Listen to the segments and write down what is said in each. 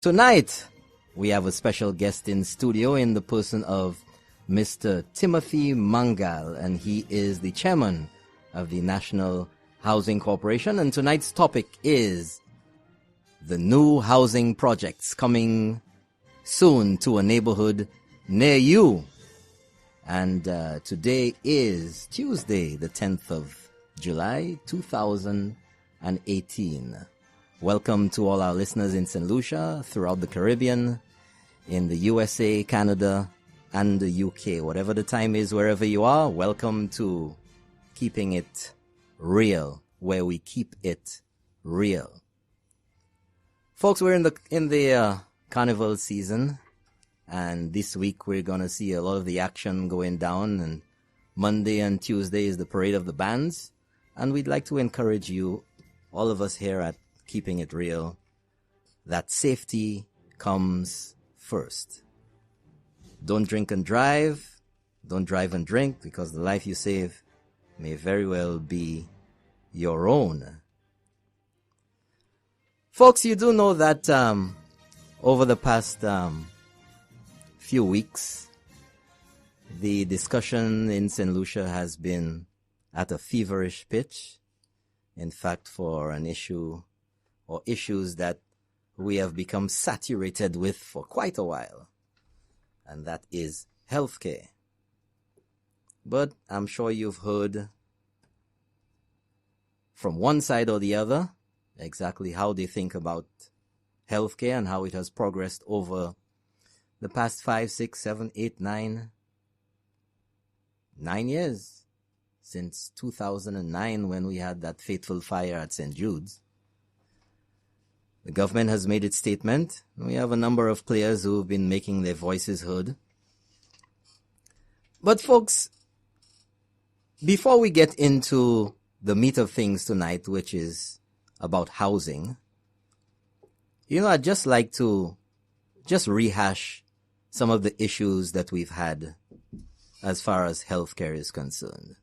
Tonight, we have a special guest in studio in the person of Mr. Timothy Mangal, and he is the chairman of the National Housing Corporation. And tonight's topic is the new housing projects coming soon to a neighborhood near you. And today is Tuesday, the 10th of July, 2018. Welcome to all our listeners in St. Lucia, throughout the Caribbean, in the USA, Canada, and the UK. Whatever the time is, wherever you are, welcome to Keeping It Real, where we keep it real. Folks, we're in the carnival season, and this week we're going to see a lot of the action going down, and Monday and Tuesday is the Parade of the Bands, and we'd like to encourage you, all of us here at Keeping It Real, that safety comes first. Don't drink and drive. Don't drive and drink, because the life you save may very well be your own. Folks, you do know that over the past few weeks, the discussion in St. Lucia has been at a feverish pitch. In fact, for an issue or issues that we have become saturated with for quite a while, and that is healthcare. But I'm sure you've heard from one side or the other exactly how they think about healthcare and how it has progressed over the past 5, 6, 7, 8, 9 years since 2009, when we had that fateful fire at St. Jude's. The government has made its statement. We have a number of players who have been making their voices heard. But folks, before we get into the meat of things tonight, which is about housing, I'd just like to rehash some of the issues that we've had as far as healthcare is concerned.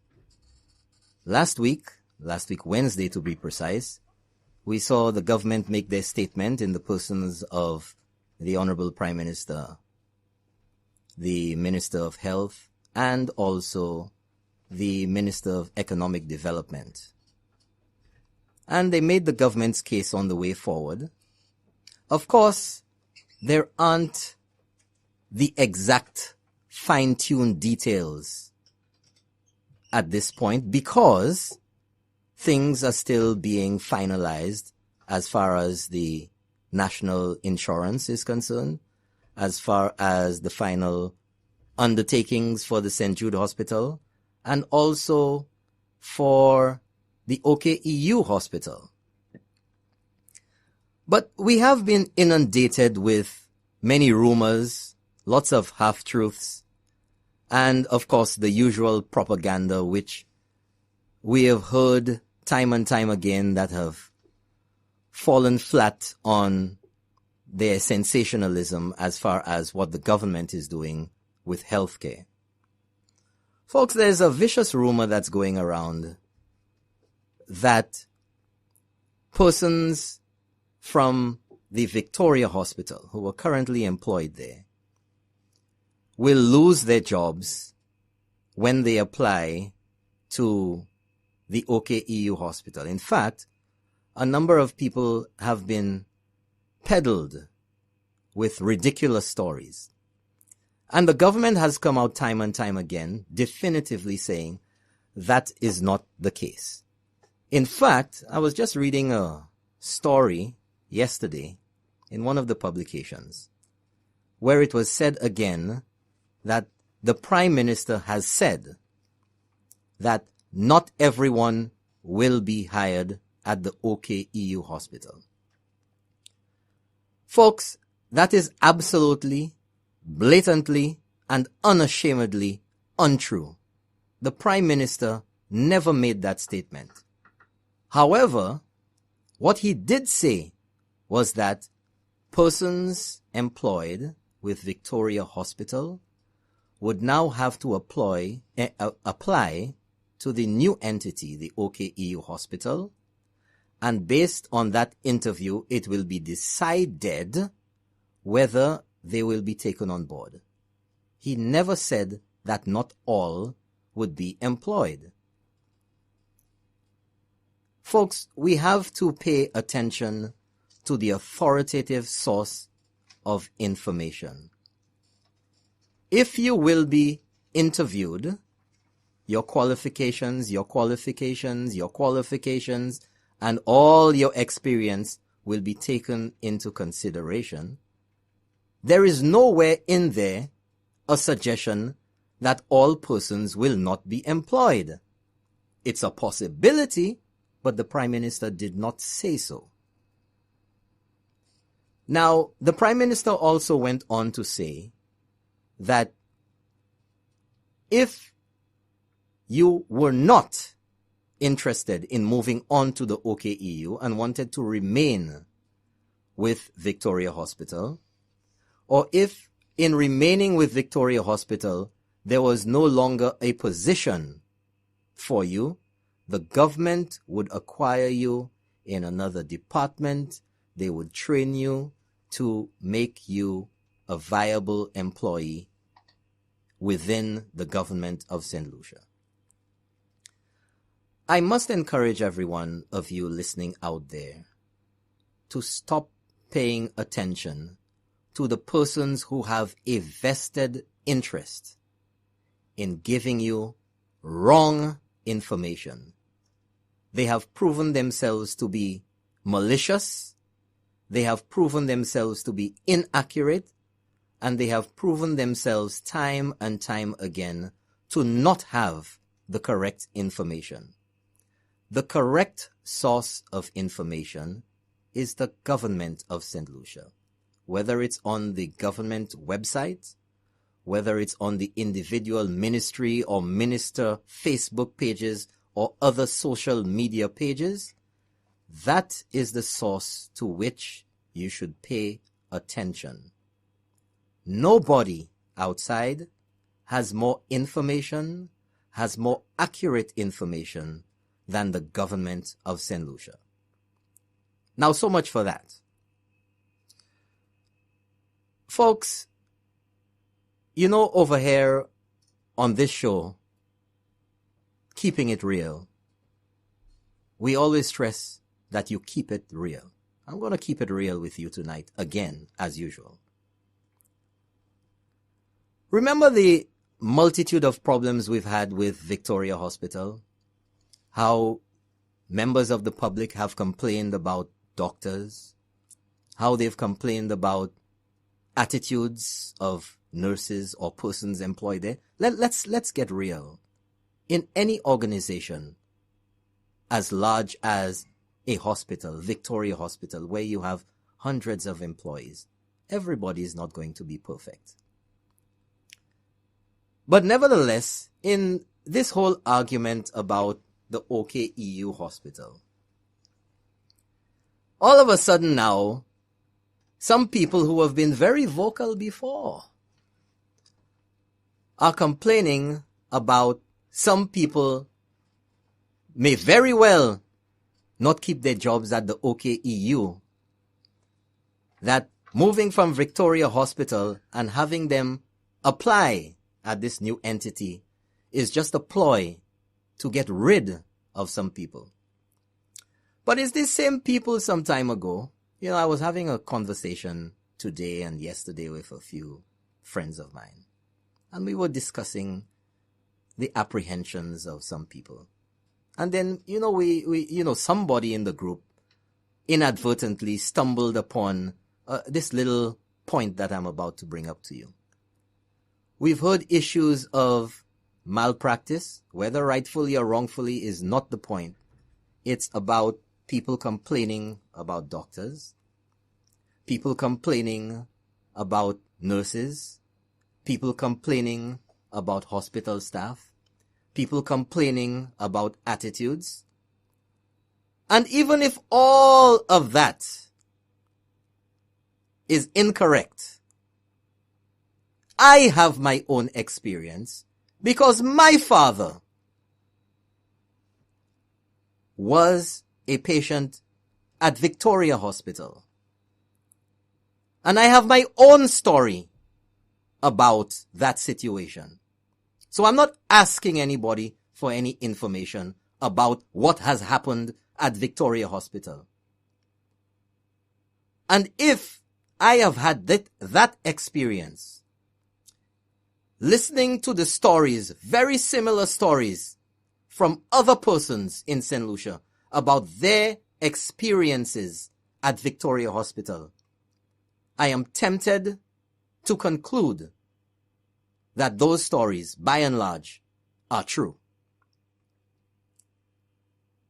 Last week, Wednesday to be precise, we saw the government make their statement in the persons of the Honorable Prime Minister, the Minister of Health, and also the Minister of Economic Development. And they made the government's case on the way forward. Of course, there aren't the exact fine-tuned details at this point, because things are still being finalized as far as the national insurance is concerned, as far as the final undertakings for the St. Jude Hospital, and also for the OKEU Hospital. But we have been inundated with many rumors, lots of half-truths, and of course the usual propaganda which we have heard time and time again that have fallen flat on their sensationalism as far as what the government is doing with healthcare. Folks, there's a vicious rumor that's going around that persons from the Victoria Hospital who are currently employed there will lose their jobs when they apply to the OKEU Hospital. In fact, a number of people have been peddled with ridiculous stories. And the government has come out time and time again, definitively saying that is not the case. In fact, I was just reading a story yesterday in one of the publications where it was said again that the Prime Minister has said that not everyone will be hired at the OKEU Hospital. Folks, that is absolutely, blatantly, and unashamedly untrue. The Prime Minister never made that statement. However, what he did say was that persons employed with Victoria Hospital would now have to apply to the new entity, the OKEU Hospital, and based on that interview, it will be decided whether they will be taken on board. He never said that not all would be employed. Folks, we have to pay attention to the authoritative source of information. If you will be interviewed, your qualifications, and all your experience will be taken into consideration. There is nowhere in there a suggestion that all persons will not be employed. It's a possibility, but the Prime Minister did not say so. Now, the Prime Minister also went on to say that if you were not interested in moving on to the OKEU and wanted to remain with Victoria Hospital, or if in remaining with Victoria Hospital there was no longer a position for you, the government would acquire you in another department. They would train you to make you a viable employee within the government of St. Lucia. I must encourage every one of you listening out there to stop paying attention to the persons who have a vested interest in giving you wrong information. They have proven themselves to be malicious, they have proven themselves to be inaccurate, and they have proven themselves time and time again to not have the correct information. The correct source of information is the government of St. Lucia. Whether it's on the government website, whether it's on the individual ministry or minister Facebook pages or other social media pages, that is the source to which you should pay attention. Nobody outside has more information, has more accurate information than the government of St. Lucia. Now, so much for that. Folks, you know, over here on this show, Keeping It Real, we always stress that you keep it real. I'm going to keep it real with you tonight, again, as usual. Remember the multitude of problems we've had with Victoria Hospital? How members of the public have complained about doctors, how they've complained about attitudes of nurses or persons employed there. Let's get real. In any organization as large as a hospital, Victoria Hospital, where you have hundreds of employees, everybody is not going to be perfect. But nevertheless, in this whole argument about the OKEU hospital, all of a sudden now, some people who have been very vocal before are complaining about some people may very well not keep their jobs at the OKEU. That moving from Victoria Hospital and having them apply at this new entity is just a ploy to get rid of some people. But it's these same people some time ago. You know, I was having a conversation today and yesterday with a few friends of mine, and we were discussing the apprehensions of some people. And then, you know, somebody in the group inadvertently stumbled upon this little point that I'm about to bring up to you. We've heard issues of malpractice, whether rightfully or wrongfully is not the point. It's about people complaining about doctors, people complaining about nurses, people complaining about hospital staff, people complaining about attitudes. And even if all of that is incorrect, I have my own experience because my father was a patient at Victoria Hospital. And I have my own story about that situation. So I'm not asking anybody for any information about what has happened at Victoria Hospital. And if I have had that experience, listening to the stories, very similar stories from other persons in St. Lucia about their experiences at Victoria Hospital, I am tempted to conclude that those stories, by and large, are true.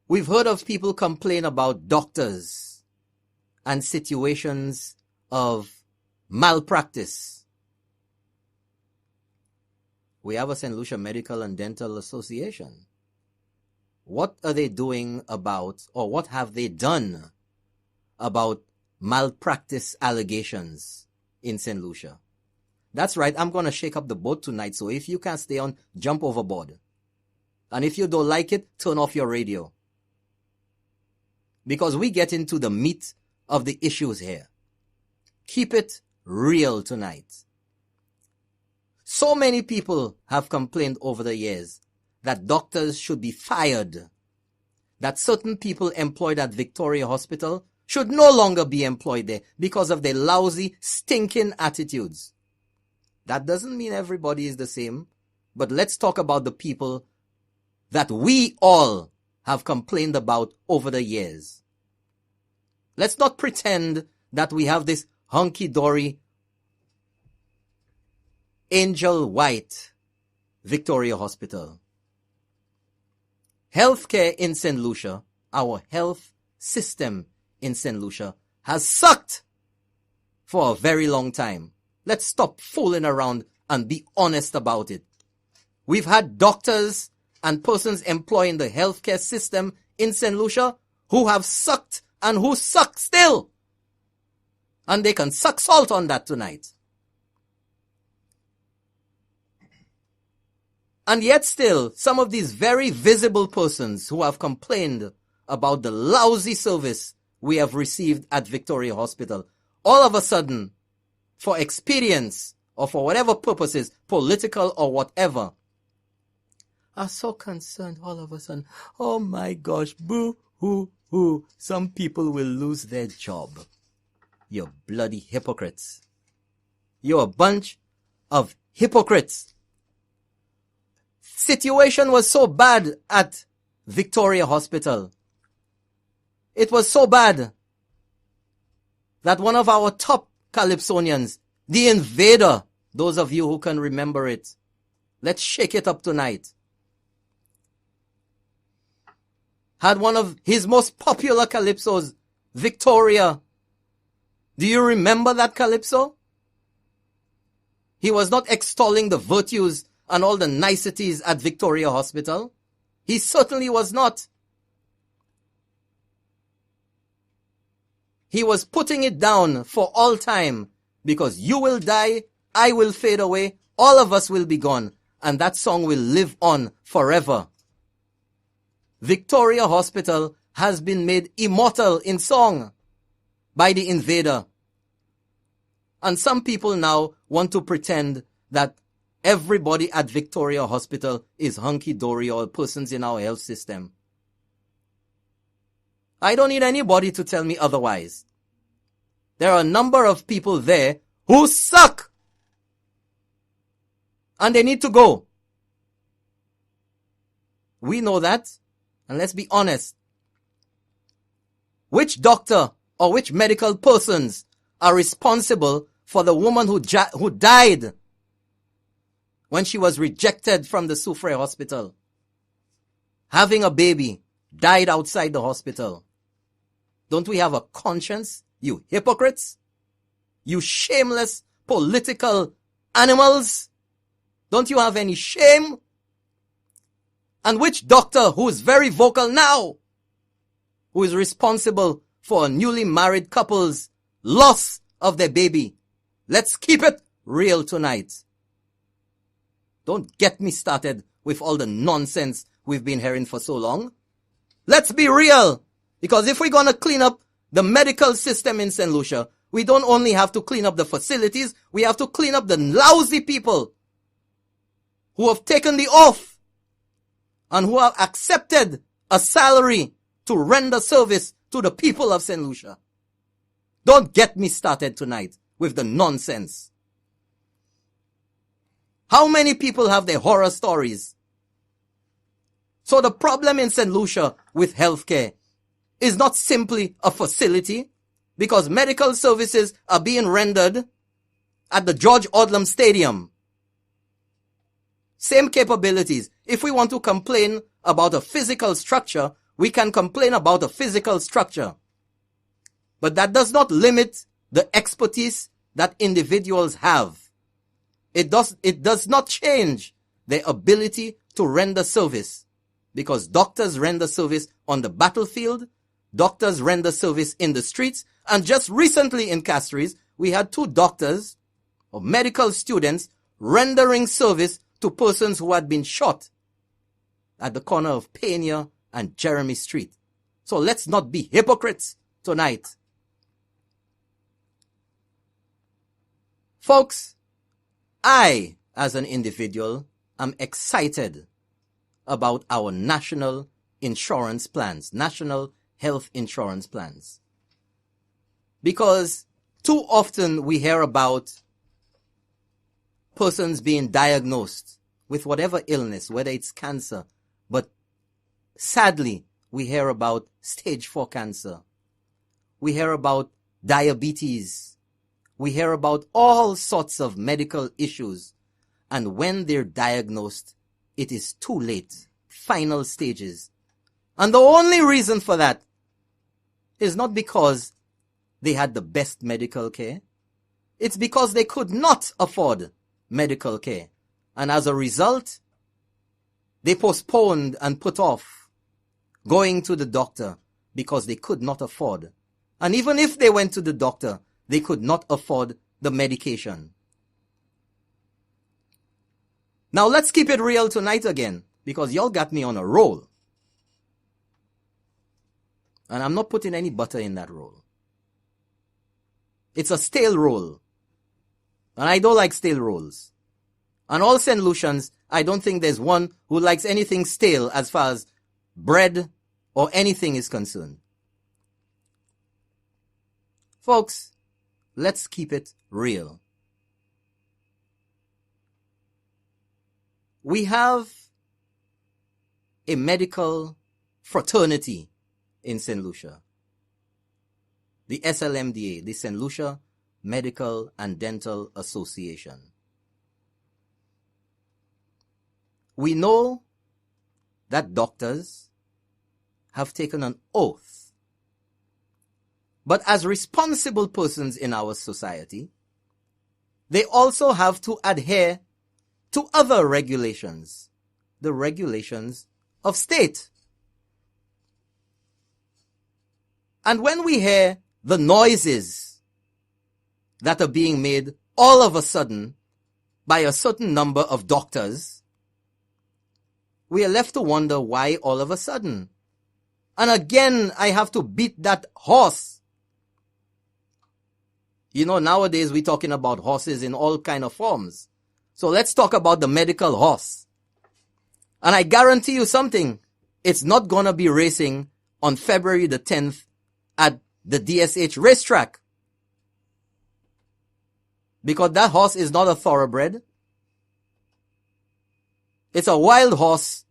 We've heard of people complain about doctors and situations of malpractice. We have a St. Lucia Medical and Dental Association. What are they doing about, or what have they done about malpractice allegations in St. Lucia? That's right, I'm going to shake up the boat tonight, so if you can't stay on, jump overboard. And if you don't like it, turn off your radio. Because we get into the meat of the issues here. Keep it real tonight. So many people have complained over the years that doctors should be fired, that certain people employed at Victoria Hospital should no longer be employed there because of their lousy, stinking attitudes. That doesn't mean everybody is the same, but let's talk about the people that we all have complained about over the years. Let's not pretend that we have this hunky-dory, angel white Victoria Hospital. Healthcare in St. Lucia, our health system in St. Lucia, has sucked for a very long time. Let's stop fooling around and be honest about it. We've had doctors and persons employing the healthcare system in St. Lucia who have sucked and who suck still. And they can suck salt on that tonight. And yet still, some of these very visible persons who have complained about the lousy service we have received at Victoria Hospital, all of a sudden, for expedience or for whatever purposes, political or whatever, are so concerned all of a sudden. Oh my gosh, boo-hoo-hoo, some people will lose their job. You bloody hypocrites. You're a bunch of hypocrites. Situation was so bad at Victoria Hospital. It was so bad that one of our top Calypsonians, the Invader, those of you who can remember it, let's shake it up tonight, had one of his most popular calypsos, Victoria. Do you remember that calypso? He was not extolling the virtues and all the niceties at Victoria Hospital. He certainly was not. He was putting it down for all time, because you will die, I will fade away, all of us will be gone, and that song will live on forever. Victoria Hospital has been made immortal in song by the Invader. And some people now want to pretend that everybody at Victoria Hospital is hunky-dory or persons in our health system. I don't need anybody to tell me otherwise. There are a number of people there who suck. And they need to go. We know that. And let's be honest. Which doctor or which medical persons are responsible for the woman who died when she was rejected from the Soufriere Hospital? Having a baby, died outside the hospital. Don't we have a conscience, you hypocrites? You shameless political animals? Don't you have any shame? And which doctor who is very vocal now, who is responsible for a newly married couple's loss of their baby? Let's keep it real tonight. Don't get me started with all the nonsense we've been hearing for so long. Let's be real. Because if we're going to clean up the medical system in St. Lucia, We don't only have to clean up the facilities, we have to clean up the lousy people who have taken the oath and who have accepted a salary to render service to the people of St. Lucia. Don't get me started tonight with the nonsense. How many people have their horror stories? So the problem in St. Lucia with healthcare is not simply a facility, because medical services are being rendered at the George Odlum Stadium. Same capabilities. If we want to complain about a physical structure, we can complain about a physical structure. But that does not limit the expertise that individuals have. It does not change their ability to render service, because doctors render service on the battlefield, doctors render service in the streets, and just recently in Castries, we had 2 doctors or medical students rendering service to persons who had been shot at the corner of Pena and Jeremy Street. So let's not be hypocrites tonight. Folks, I, as an individual, am excited about our national insurance plans, national health insurance plans. Because too often we hear about persons being diagnosed with whatever illness, whether it's cancer, but sadly we hear about stage 4 cancer. We hear about diabetes. We hear about all sorts of medical issues. And when they're diagnosed, it is too late. Final stages. And the only reason for that is not because they had the best medical care. It's because they could not afford medical care. And as a result, they postponed and put off going to the doctor because they could not afford. And even if they went to the doctor, they could not afford the medication. Now let's keep it real tonight again, because y'all got me on a roll. And I'm not putting any butter in that roll. It's a stale roll. And I don't like stale rolls. And all St. Lucians, I don't think there's one who likes anything stale as far as bread or anything is concerned. Folks, let's keep it real. We have a medical fraternity in St. Lucia. The SLMDA, the St. Lucia Medical and Dental Association. We know that doctors have taken an oath. But as responsible persons in our society, they also have to adhere to other regulations, the regulations of state. And when we hear the noises that are being made all of a sudden by a certain number of doctors, we are left to wonder why all of a sudden. And again, I have to beat that horse. You know, nowadays we're talking about horses in all kind of forms. So let's talk about the medical horse. And I guarantee you something, it's not gonna be racing on February the 10th at the DSH racetrack. Because that horse is not a thoroughbred. It's a wild horse,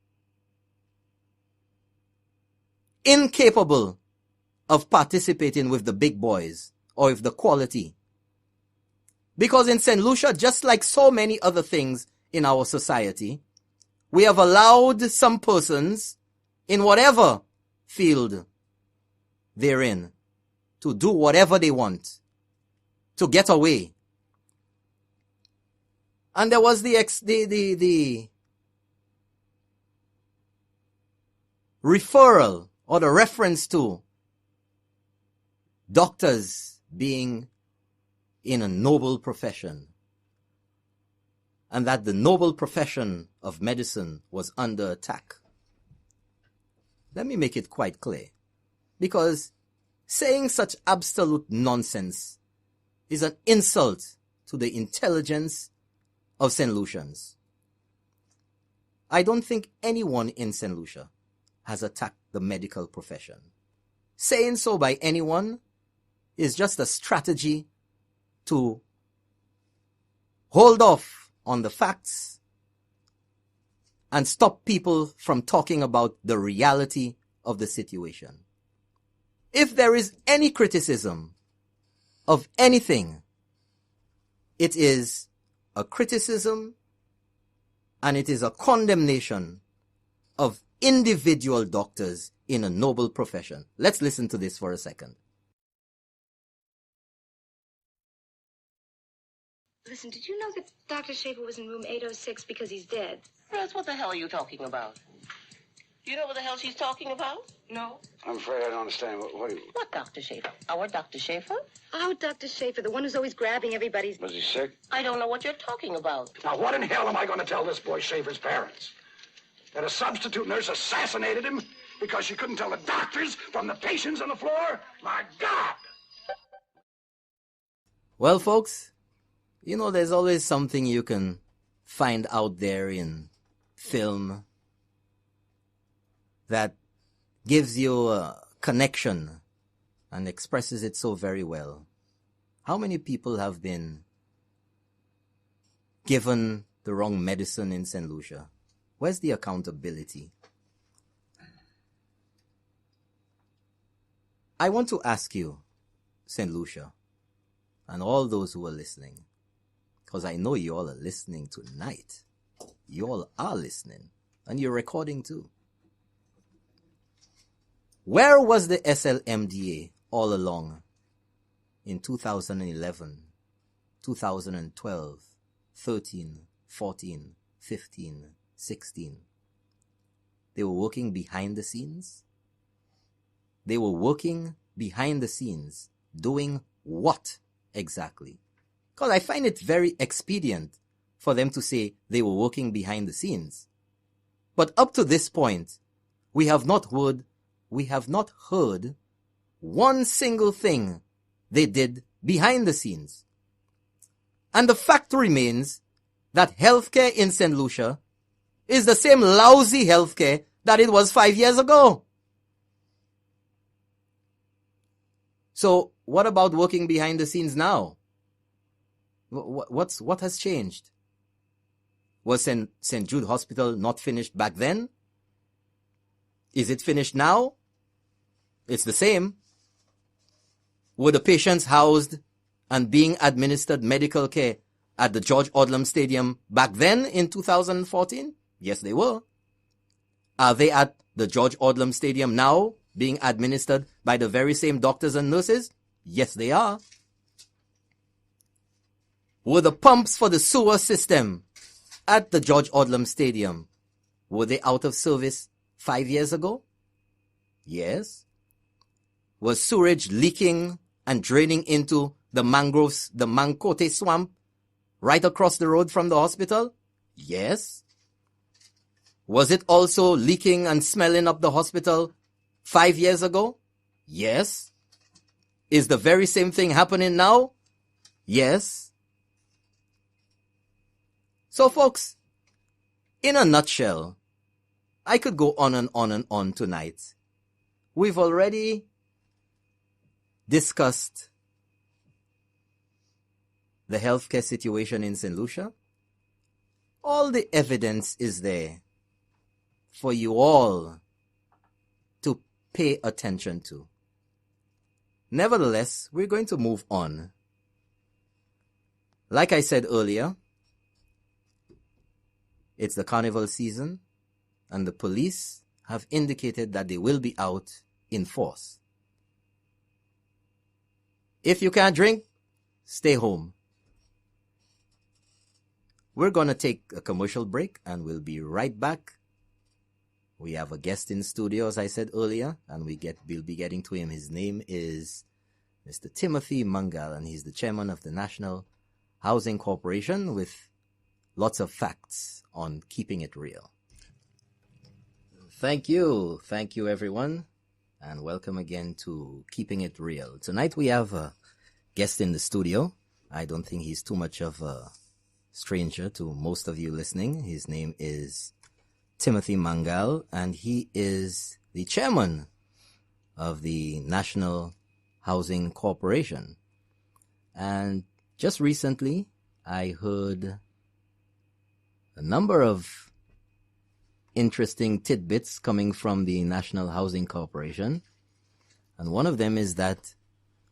incapable of participating with the big boys or with the quality. Because in St. Lucia, just like so many other things in our society, we have allowed some persons in whatever field they're in to do whatever they want, to get away. And there was the referral or the reference to doctors being in a noble profession, and that the noble profession of medicine was under attack. Let me make it quite clear, because saying such absolute nonsense is an insult to the intelligence of St. Lucians. I don't think anyone in St. Lucia has attacked the medical profession. Saying so by anyone is just a strategy to hold off on the facts and stop people from talking about the reality of the situation. If there is any criticism of anything, it is a criticism and it is a condemnation of individual doctors in a noble profession. Let's listen to this for a second. Listen, did you know that Dr. Schaefer was in room 806 because he's dead? Rose, what the hell are you talking about? Do you know what the hell she's talking about? No. I'm afraid I don't understand. What Dr. Schaefer? Our Dr. Schaefer? Oh, Dr. Schaefer, the one who's always grabbing everybody's... Was he sick? I don't know what you're talking about. Now, what in hell am I going to tell this boy Schaefer's parents? That a substitute nurse assassinated him because she couldn't tell the doctors from the patients on the floor? My God! Well, folks, you know, there's always something you can find out there in film that gives you a connection and expresses it so very well. How many people have been given the wrong medicine in St. Lucia? Where's the accountability? I want to ask you, St. Lucia, and all those who are listening, because I know you all are listening tonight. You all are listening, and you're recording too. Where was the SLMDA all along in 2011, 2012, 13, 14, 15, 16? They were working behind the scenes. They were working behind the scenes, doing what exactly? Because I find it very expedient for them to say they were working behind the scenes. But up to this point, we have not heard one single thing they did behind the scenes. And the fact remains that healthcare in St. Lucia is the same lousy healthcare that it was 5 years ago. So what about working behind the scenes now? What has changed? Was St. Jude Hospital not finished back then? Is it finished now? It's the same. Were the patients housed and being administered medical care at the George Odlum Stadium back then in 2014? Yes, they were. Are they at the George Odlum Stadium now, being administered by the very same doctors and nurses? Yes, they are. Were the pumps for the sewer system at the George Odlum Stadium, were they out of service 5 years ago? Yes. Was sewage leaking and draining into the mangroves, the Mankote swamp, right across the road from the hospital? Yes. Was it also leaking and smelling up the hospital 5 years ago? Yes. Is the very same thing happening now? Yes. So folks, in a nutshell, I could go on and on and on tonight. We've already discussed the healthcare situation in St. Lucia. All the evidence is there for you all to pay attention to. Nevertheless, we're going to move on. Like I said earlier, it's the carnival season, and the police have indicated that they will be out in force. If you can't drink, stay home. We're going to take a commercial break, and we'll be right back. We have a guest in studio, as I said earlier, and we'll be getting to him. His name is Mr. Timothy Mangal, and he's the chairman of the National Housing Corporation, with lots of facts on keeping it real. Thank you everyone, and welcome again to Keeping It Real. Tonight we have a guest in the studio. I don't think he's too much of a stranger to most of you listening. His name is Timothy Mangal, and he is the chairman of the National Housing Corporation. And just recently, I heard a number of interesting tidbits coming from the National Housing Corporation. And one of them is that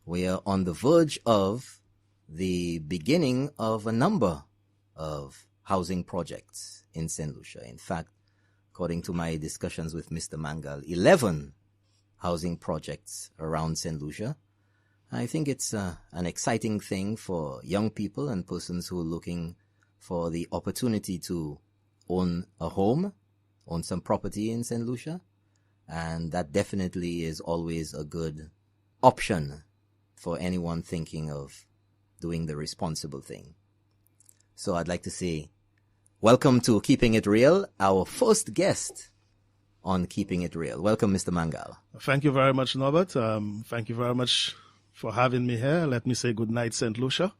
we are on the verge of the beginning of a number of housing projects in St. Lucia. In fact, according to my discussions with Mr. Mangal, 11 housing projects around St. Lucia. I think it's an exciting thing for young people and persons who are looking for the opportunity to own a home, own some property in St. Lucia. And that definitely is always a good option for anyone thinking of doing the responsible thing. So I'd like to say, welcome to Keeping It Real, our first guest on Keeping It Real. Welcome, Mr. Mangal. Thank you very much, Norbert. Thank you very much for having me here. Let me say good night, St. Lucia.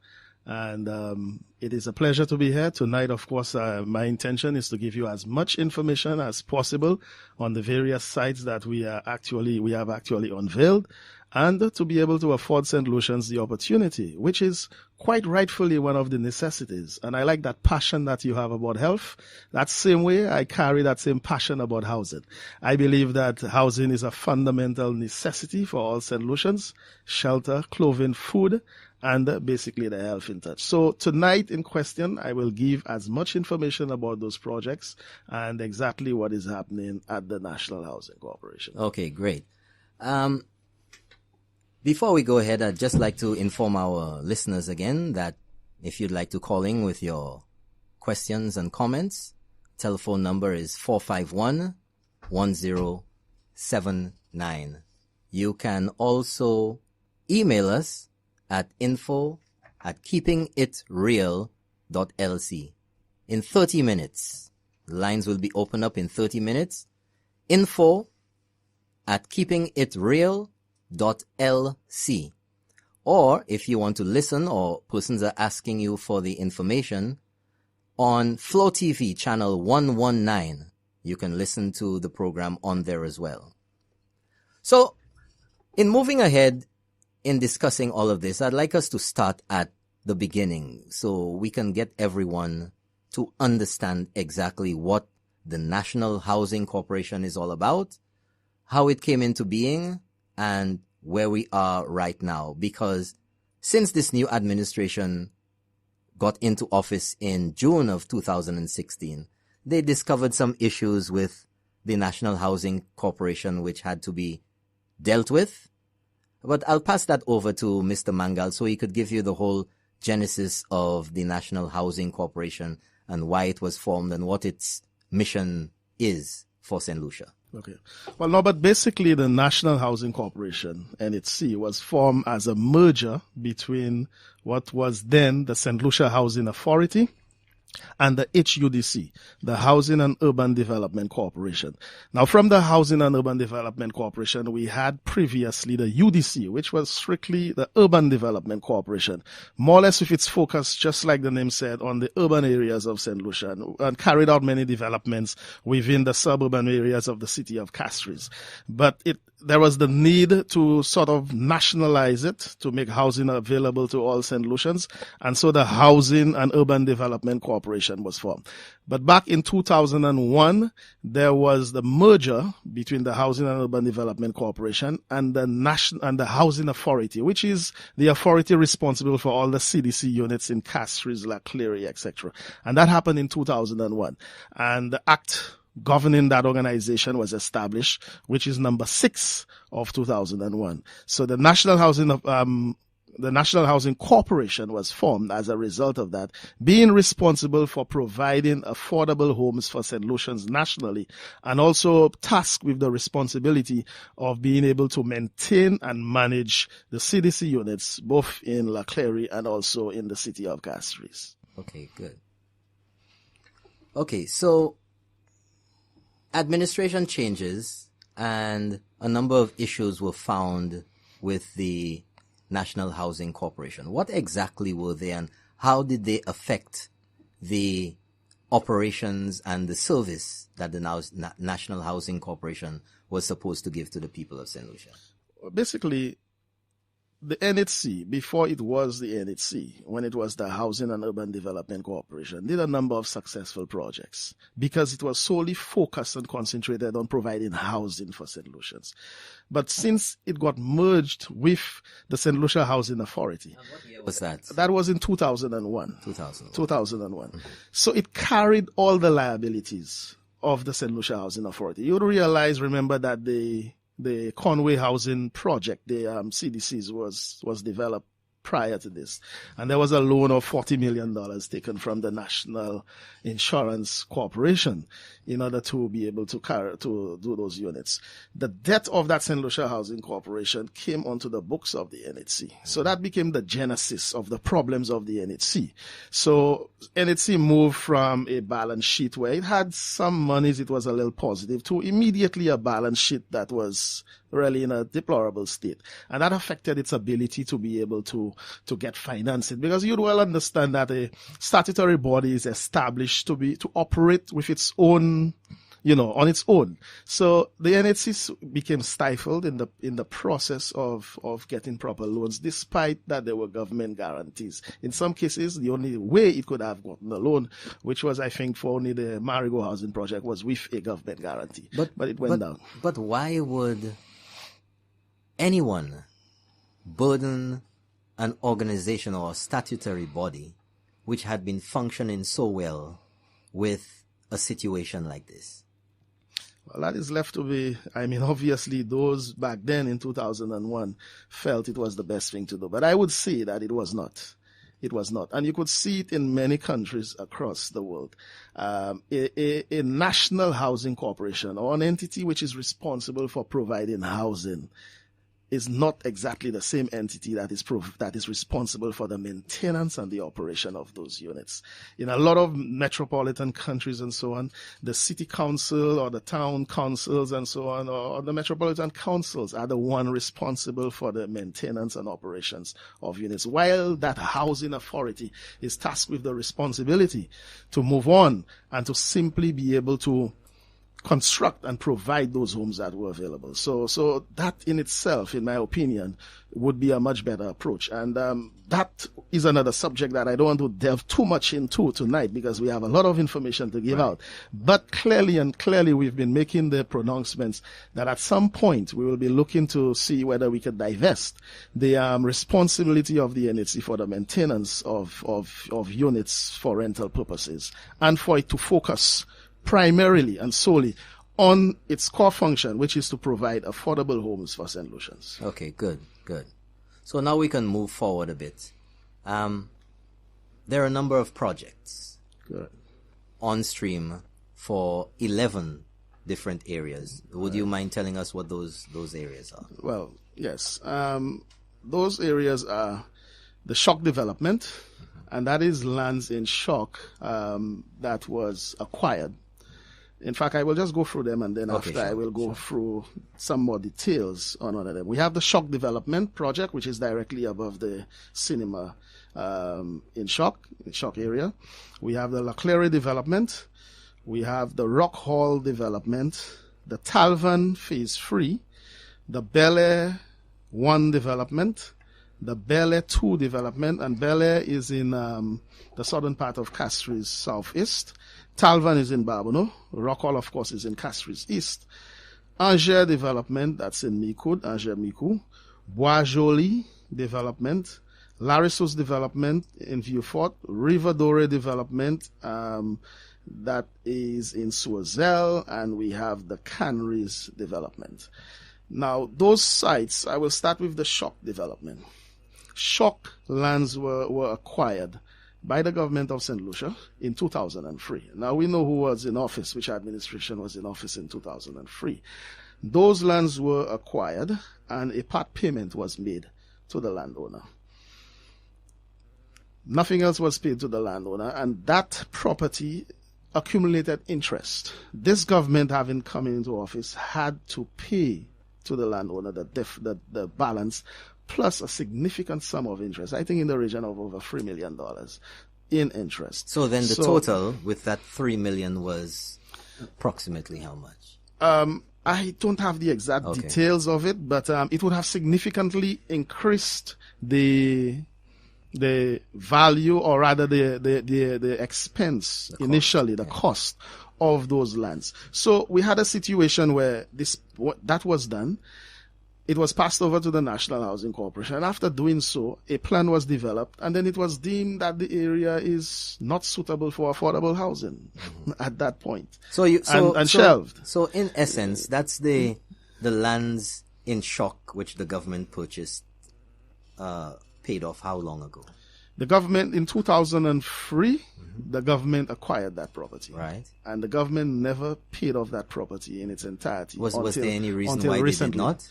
And it is a pleasure to be here tonight. Of course, my intention is to give you as much information as possible on the various sites that we have actually unveiled, and to be able to afford St. Lucians the opportunity, which is quite rightfully one of the necessities. And I like that passion that you have about health. That same way, I carry that same passion about housing. I believe that housing is a fundamental necessity for all St. Lucians: shelter, clothing, food, and basically the health in touch. So tonight in question, I will give as much information about those projects and exactly what is happening at the National Housing Corporation. Okay, great. Before we go ahead, I'd just like to inform our listeners again that if you'd like to call in with your questions and comments, telephone number is 451-1079. You can also email us at info@keepingitreal.lc. In 30 minutes, the lines will be opened up in 30 minutes. info@keepingitreal.lc. Or if you want to listen, or persons are asking you for the information, on Flow TV channel 119, you can listen to the program on there as well. So, in moving ahead, in discussing all of this, I'd like us to start at the beginning so we can get everyone to understand exactly what the National Housing Corporation is all about, how it came into being, and where we are right now. Because since this new administration got into office in June of 2016, they discovered some issues with the National Housing Corporation which had to be dealt with. But I'll pass that over to Mr. Mangal so he could give you the whole genesis of the National Housing Corporation and why it was formed and what its mission is for St. Lucia. Okay. Well, no, but basically the National Housing Corporation, NHC, was formed as a merger between what was then the St. Lucia Housing Authority and the HUDC, the Housing and Urban Development Corporation. Now, from the Housing and Urban Development Corporation, we had previously the UDC, which was strictly the Urban Development Corporation, more or less with its focus, just like the name said, on the urban areas of St. Lucia, and carried out many developments within the suburban areas of the city of Castries. But there was the need to sort of nationalize it, to make housing available to all St. Lucians. And so the Housing and Urban Development Corporation was formed. But back in 2001, there was the merger between the Housing and Urban Development Corporation and the Housing Authority, which is the authority responsible for all the CDC units in Castries, La Clery, etc. And that happened in 2001. And the Act governing that organization was established, which is number 6 of 2001. So the National Housing Corporation was formed as a result of that, being responsible for providing affordable homes for St. Lucians nationally, and also tasked with the responsibility of being able to maintain and manage the CDC units, both in La Clery and also in the city of Castries. Okay, good. Okay, so administration changes and a number of issues were found with the National Housing Corporation. What exactly were they, and how did they affect the operations and the service that the National Housing Corporation was supposed to give to the people of St. Lucia? Basically, the NHC, before it was the NHC, when it was the Housing and Urban Development Corporation, did a number of successful projects because it was solely focused and concentrated on providing housing for St. Lucians. But since it got merged with the St. Lucia Housing Authority. And what year was that? That was in 2001. 2001. Mm-hmm. So it carried all the liabilities of the St. Lucia Housing Authority. You would realize, remember, that the Conway Housing Project, the CDCs, was developed prior to this. And there was a loan of $40 million taken from the National Insurance Corporation in order to be able to do those units. The debt of that St. Lucia Housing Corporation came onto the books of the NHC. So that became the genesis of the problems of the NHC. So NHC moved from a balance sheet where it had some monies, it was a little positive, to immediately a balance sheet that was really in a deplorable state. And that affected its ability to be able to get financing, because you'd well understand that a statutory body is established to operate with its own, on its own. So the NHC became stifled in the process of getting proper loans, despite that there were government guarantees. In some cases, the only way it could have gotten a loan, which was, I think, for only the Marigo Housing Project, was with a government guarantee. But it went down. But why would anyone burden an organization or a statutory body which had been functioning so well with a situation like this? Well, that is left to be, obviously those back then in 2001 felt it was the best thing to do. But I would say that it was not. It was not. And you could see it in many countries across the world. A national housing corporation, or an entity which is responsible for providing housing, is not exactly the same entity that is responsible for the maintenance and the operation of those units. In a lot of metropolitan countries and so on, the city council or the town councils and so on, or the metropolitan councils are the one responsible for the maintenance and operations of units, while that housing authority is tasked with the responsibility to move on and to simply be able to construct and provide those homes that were available. So that in itself, in my opinion, would be a much better approach. And that is another subject that I don't want to delve too much into tonight, because we have a lot of information to give out. But clearly we've been making the pronouncements that at some point we will be looking to see whether we could divest the responsibility of the NHC for the maintenance of units for rental purposes, and for it to focus primarily and solely on its core function, which is to provide affordable homes for St. Lucians. Okay, good. So now we can move forward a bit. There are a number of projects on stream for 11 different areas. Would you mind telling us what those areas are? Well, yes. Those areas are the Shock development, and that is lands in Shock that was acquired. In fact, I will just go through them, and then I will go through some more details on one of them. We have the Shock Development Project, which is directly above the cinema in Shock area. We have the La Claire Development. We have the Rock Hall Development, the Talvan Phase 3, the Bel Air 1 Development, the Bel Air 2 Development, and Bel Air is in the southern part of Castries southeast. Talvan is in Barbono. Rock Hall, of course, is in Castries East. Angers Development, that's in Micoud, Angers Micoud. Bois Joli Development. Larissos Development in Vieux-Fort. River Dore Development, that is in Soisel. And we have the Canneries Development. Now, those sites, I will start with the Shock Development. Shock lands were acquired by the government of St. Lucia in 2003. Now we know who was in office, which administration was in office in 2003. Those lands were acquired and a part payment was made to the landowner. Nothing else was paid to the landowner, and that property accumulated interest. This government, having come into office, had to pay to the landowner the balance plus a significant sum of interest. I think in the region of over $3 million in interest. So then the total with that 3 million was approximately how much? I don't have the exact details of it, but it would have significantly increased the value, or rather the expense initially, the cost of those lands. So we had a situation where that was done. It was passed over to the National Housing Corporation. And after doing so, a plan was developed, and then it was deemed that the area is not suitable for affordable housing at that point. And shelved. So in essence, that's the lands in shock which the government purchased, paid off how long ago? The government in 2003, the government acquired that property. Right. And the government never paid off that property in its entirety. Was there any reason why recently. They did not?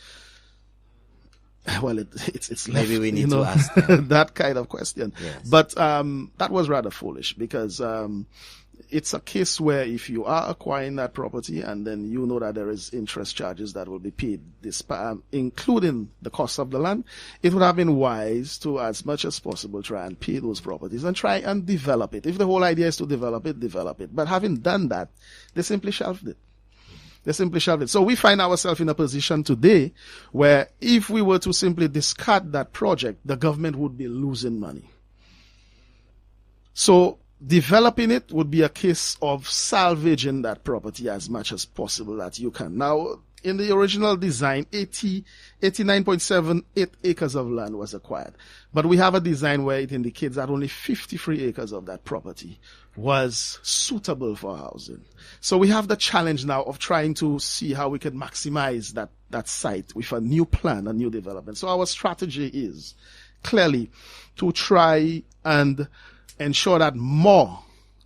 Well, it's left, maybe we need to ask them. that kind of question. Yes. But that was rather foolish, because it's a case where if you are acquiring that property and then you know that there is interest charges that will be paid, including the cost of the land, it would have been wise to, as much as possible, try and pay those properties and try and develop it. If the whole idea is to develop it. But having done that, they simply shelved it. So we find ourselves in a position today where if we were to simply discard that project, the government would be losing money. So developing it would be a case of salvaging that property as much as possible that you can. Now, in the original design, 89.78 acres of land was acquired. But we have a design where it indicates that only 53 acres of that property was suitable for housing. So we have the challenge now of trying to see how we can maximize that site with a new plan, a new development. So our strategy is clearly to try and ensure that more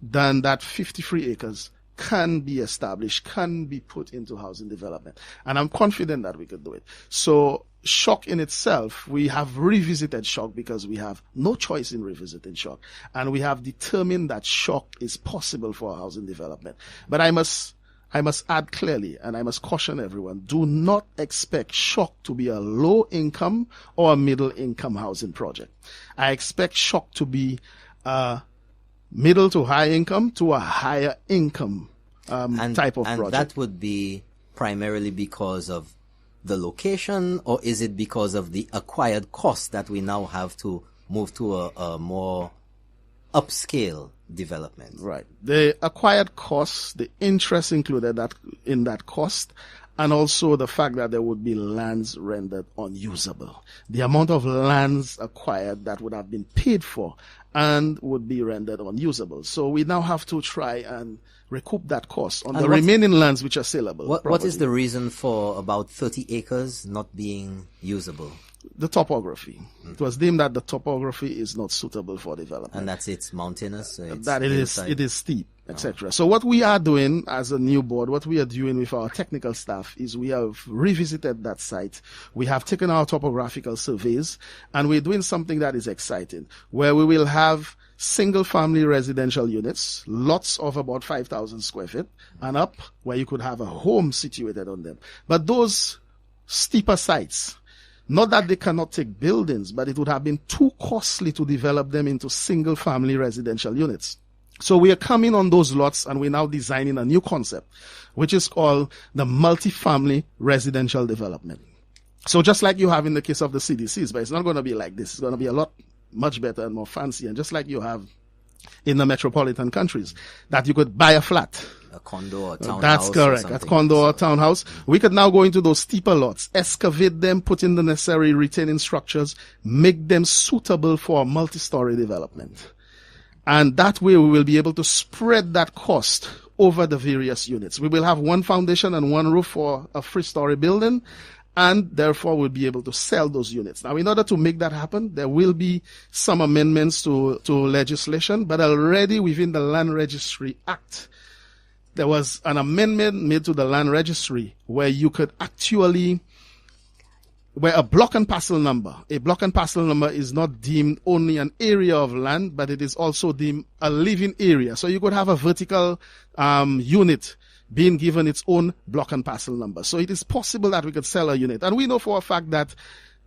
than that 53 acres can be established, can be put into housing development. And I'm confident that we could do it. So shock in itself, we have revisited shock because we have no choice in revisiting shock. And we have determined that shock is possible for housing development. But I must add clearly, and I must caution everyone, do not expect shock to be a low income or a middle income housing project. I expect shock to be middle to high income to a higher income type of project. And that would be primarily because of the location, or is it because of the acquired cost that we now have to move to a more upscale development? Right. The acquired costs, the interest included in that cost, and also the fact that there would be lands rendered unusable. The amount of lands acquired that would have been paid for and would be rendered unusable. So we now have to try and recoup that cost on the remaining lands which are saleable. What is the reason for about 30 acres not being usable? The topography. It was deemed that the topography is not suitable for development. And that's it's mountainous? It is steep, etc. So what we are doing as a new board, what we are doing with our technical staff is we have revisited that site. We have taken our topographical surveys, and we're doing something that is exciting, where we will have single family residential units, lots of about 5,000 square feet and up, where you could have a home situated on them. But those steeper sites, not that they cannot take buildings, but it would have been too costly to develop them into single family residential units. So we are coming on those lots, and we're now designing a new concept, which is called the multifamily residential development. So just like you have in the case of the CDCs, but it's not going to be like this. It's going to be a lot much better and more fancy, and just like you have in the metropolitan countries, that you could buy a flat. A condo or a townhouse. That's correct. A condo or a townhouse. We could now go into those steeper lots, excavate them, put in the necessary retaining structures, make them suitable for multi-story development. And that way we will be able to spread that cost over the various units. We will have one foundation and one roof for a 3-story building, and therefore we'll be able to sell those units. Now, in order to make that happen, there will be some amendments to legislation, but already within the Land Registry Act, there was an amendment made to the land registry where you could actually, where a block and parcel number is not deemed only an area of land, but it is also deemed a living area. So you could have a vertical unit being given its own block and parcel number. So it is possible that we could sell a unit. And we know for a fact that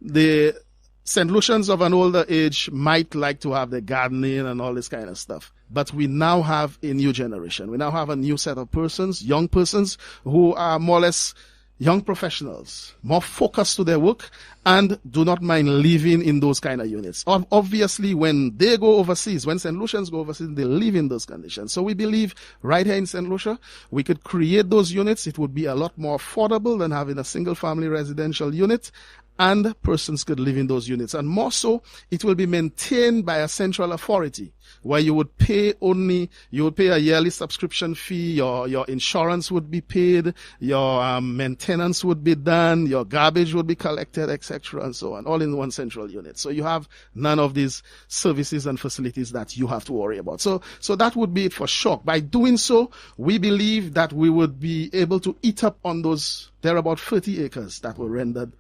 the St. Lucians of an older age might like to have their gardening and all this kind of stuff. But we now have a new generation. We now have a new set of persons, young persons, who are more or less young professionals, more focused to their work, and do not mind living in those kind of units. Obviously, when they go overseas, when St. Lucians go overseas, they live in those conditions. So we believe right here in St. Lucia, we could create those units. It would be a lot more affordable than having a single family residential unit, and persons could live in those units. And more so, it will be maintained by a central authority, where you would pay a yearly subscription fee, your insurance would be paid, your maintenance would be done, your garbage would be collected, etc., and so on, all in one central unit. So you have none of these services and facilities that you have to worry about. So that would be it for shock. By doing so, we believe that we would be able to eat up on those. There are about 30 acres that were rendered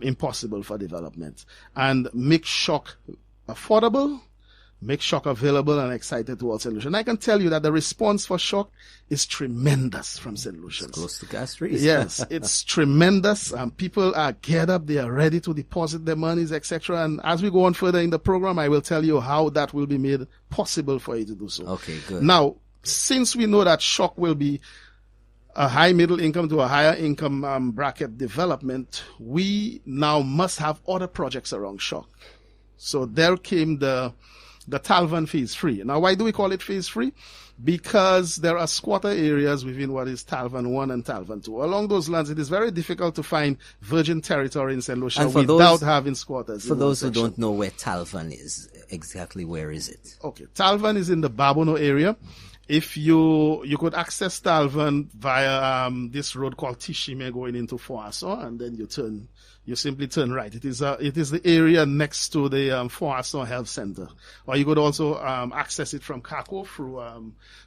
impossible for development, and make shock affordable, make shock available, and excited towards St. Lucia. And I can tell you that the response for shock is tremendous from St. Lucians. It's close to Castries. Yes, it's tremendous. People are geared up. They are ready to deposit their monies, etc. And as we go on further in the program, I will tell you how that will be made possible for you to do so. Okay, good. Now, since we know that shock will be a high middle income to a higher income bracket development, we now must have other projects around shock. So there came the Talvan Phase 3. Now, why do we call it Phase 3? Because there are squatter areas within what is Talvan 1 and Talvan 2. Along those lands, it is very difficult to find virgin territory in St. Lucia without having squatters. For those who don't know where Talvan is, exactly where is it? Okay, Talvan is in the Babono area. If you could access Talvan via this road called Tishime going into Foaso, and then you simply turn right. It is the area next to the Foaso Health Center. Or you could also access it from Kako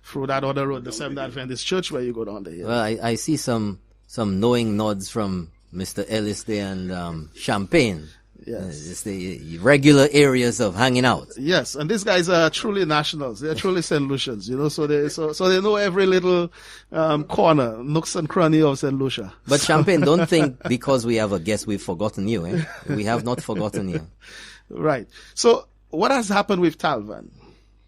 through that other road, the Seventh Adventist Church, where you go down the hill. Well, I see some knowing nods from Mr. Ellis there and Champagne. Yes. It's the regular areas of hanging out. Yes, and these guys are truly nationals. They are truly St. Lucians, so they know every little corner, nooks and cranny of St. Lucia. But Champagne, don't think because we have a guest we've forgotten you. Eh? We have not forgotten you. Right. So what has happened with Talvan?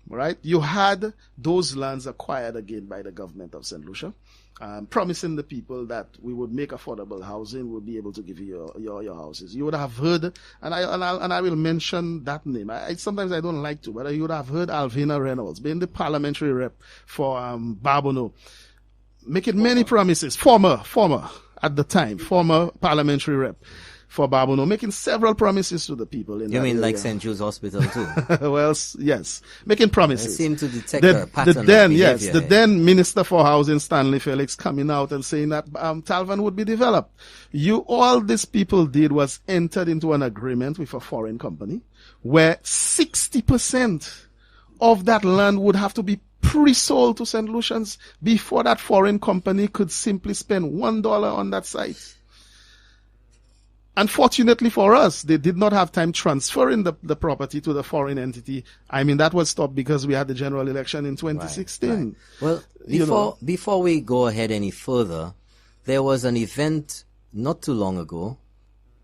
Right? You had those lands acquired again by the government of St. Lucia, promising the people that we would make affordable housing, we'll be able to give you your houses. You would have heard, and I will mention that name. Sometimes I don't like to, but you would have heard Alvina Reynolds, being the parliamentary rep for Babono, making many promises. Former at the time, former parliamentary rep for Babono, making several promises to the people. You mean like St. Jude's Hospital too? Well, yes, making promises. I seem to detect a pattern of behavior. The then Minister for Housing, Stanley Felix, coming out and saying that Talvan would be developed. All these people did was entered into an agreement with a foreign company where 60% of that land would have to be pre-sold to St. Lucians before that foreign company could simply spend $1 on that site. Unfortunately for us, they did not have time transferring the property to the foreign entity. I mean, that was stopped because we had the general election in 2016. Right. Well, before we go ahead any further, there was an event not too long ago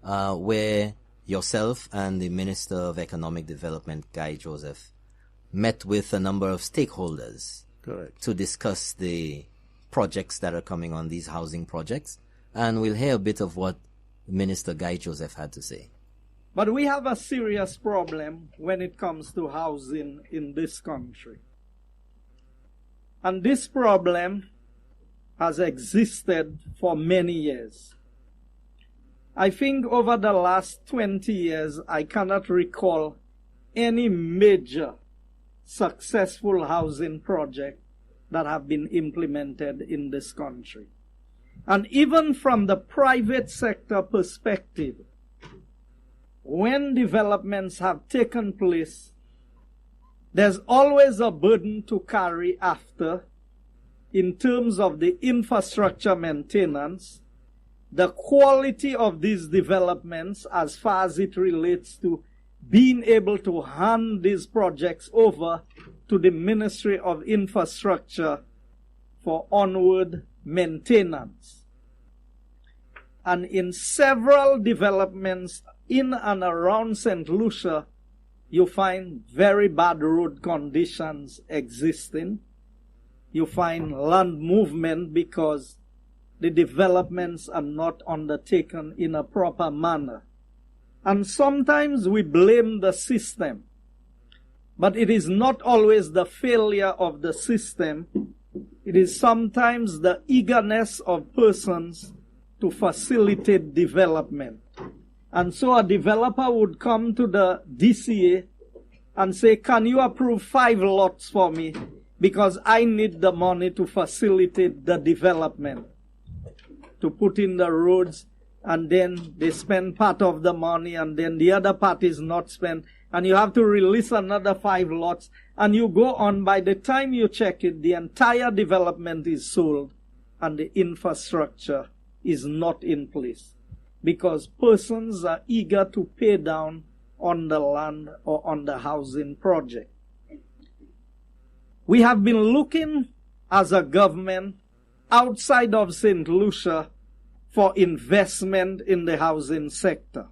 where yourself and the Minister of Economic Development, Guy Joseph, met with a number of stakeholders. Correct. To discuss the projects that are coming on, these housing projects. And we'll hear a bit of what Minister Guy Joseph had to say. But we have a serious problem when it comes to housing in this country. And this problem has existed for many years. I think over the last 20 years, I cannot recall any major successful housing project that have been implemented in this country. And even from the private sector perspective, when developments have taken place, there's always a burden to carry after in terms of the infrastructure maintenance, the quality of these developments as far as it relates to being able to hand these projects over to the Ministry of Infrastructure for onward maintenance. And in several developments in and around St. Lucia, you find very bad road conditions existing. You find land movement because the developments are not undertaken in a proper manner. And sometimes we blame the system. But it is not always the failure of the system. It is sometimes the eagerness of persons to facilitate development. And so a developer would come to the DCA and say, can you approve 5 lots for me? Because I need the money to facilitate the development, to put in the roads, and then they spend part of the money, and then the other part is not spent, and you have to release another 5 lots, and you go on. By the time you check it, the entire development is sold, and the infrastructure is not in place, because persons are eager to pay down on the land or on the housing project. We have been looking as a government outside of St. Lucia for investment in the housing sector.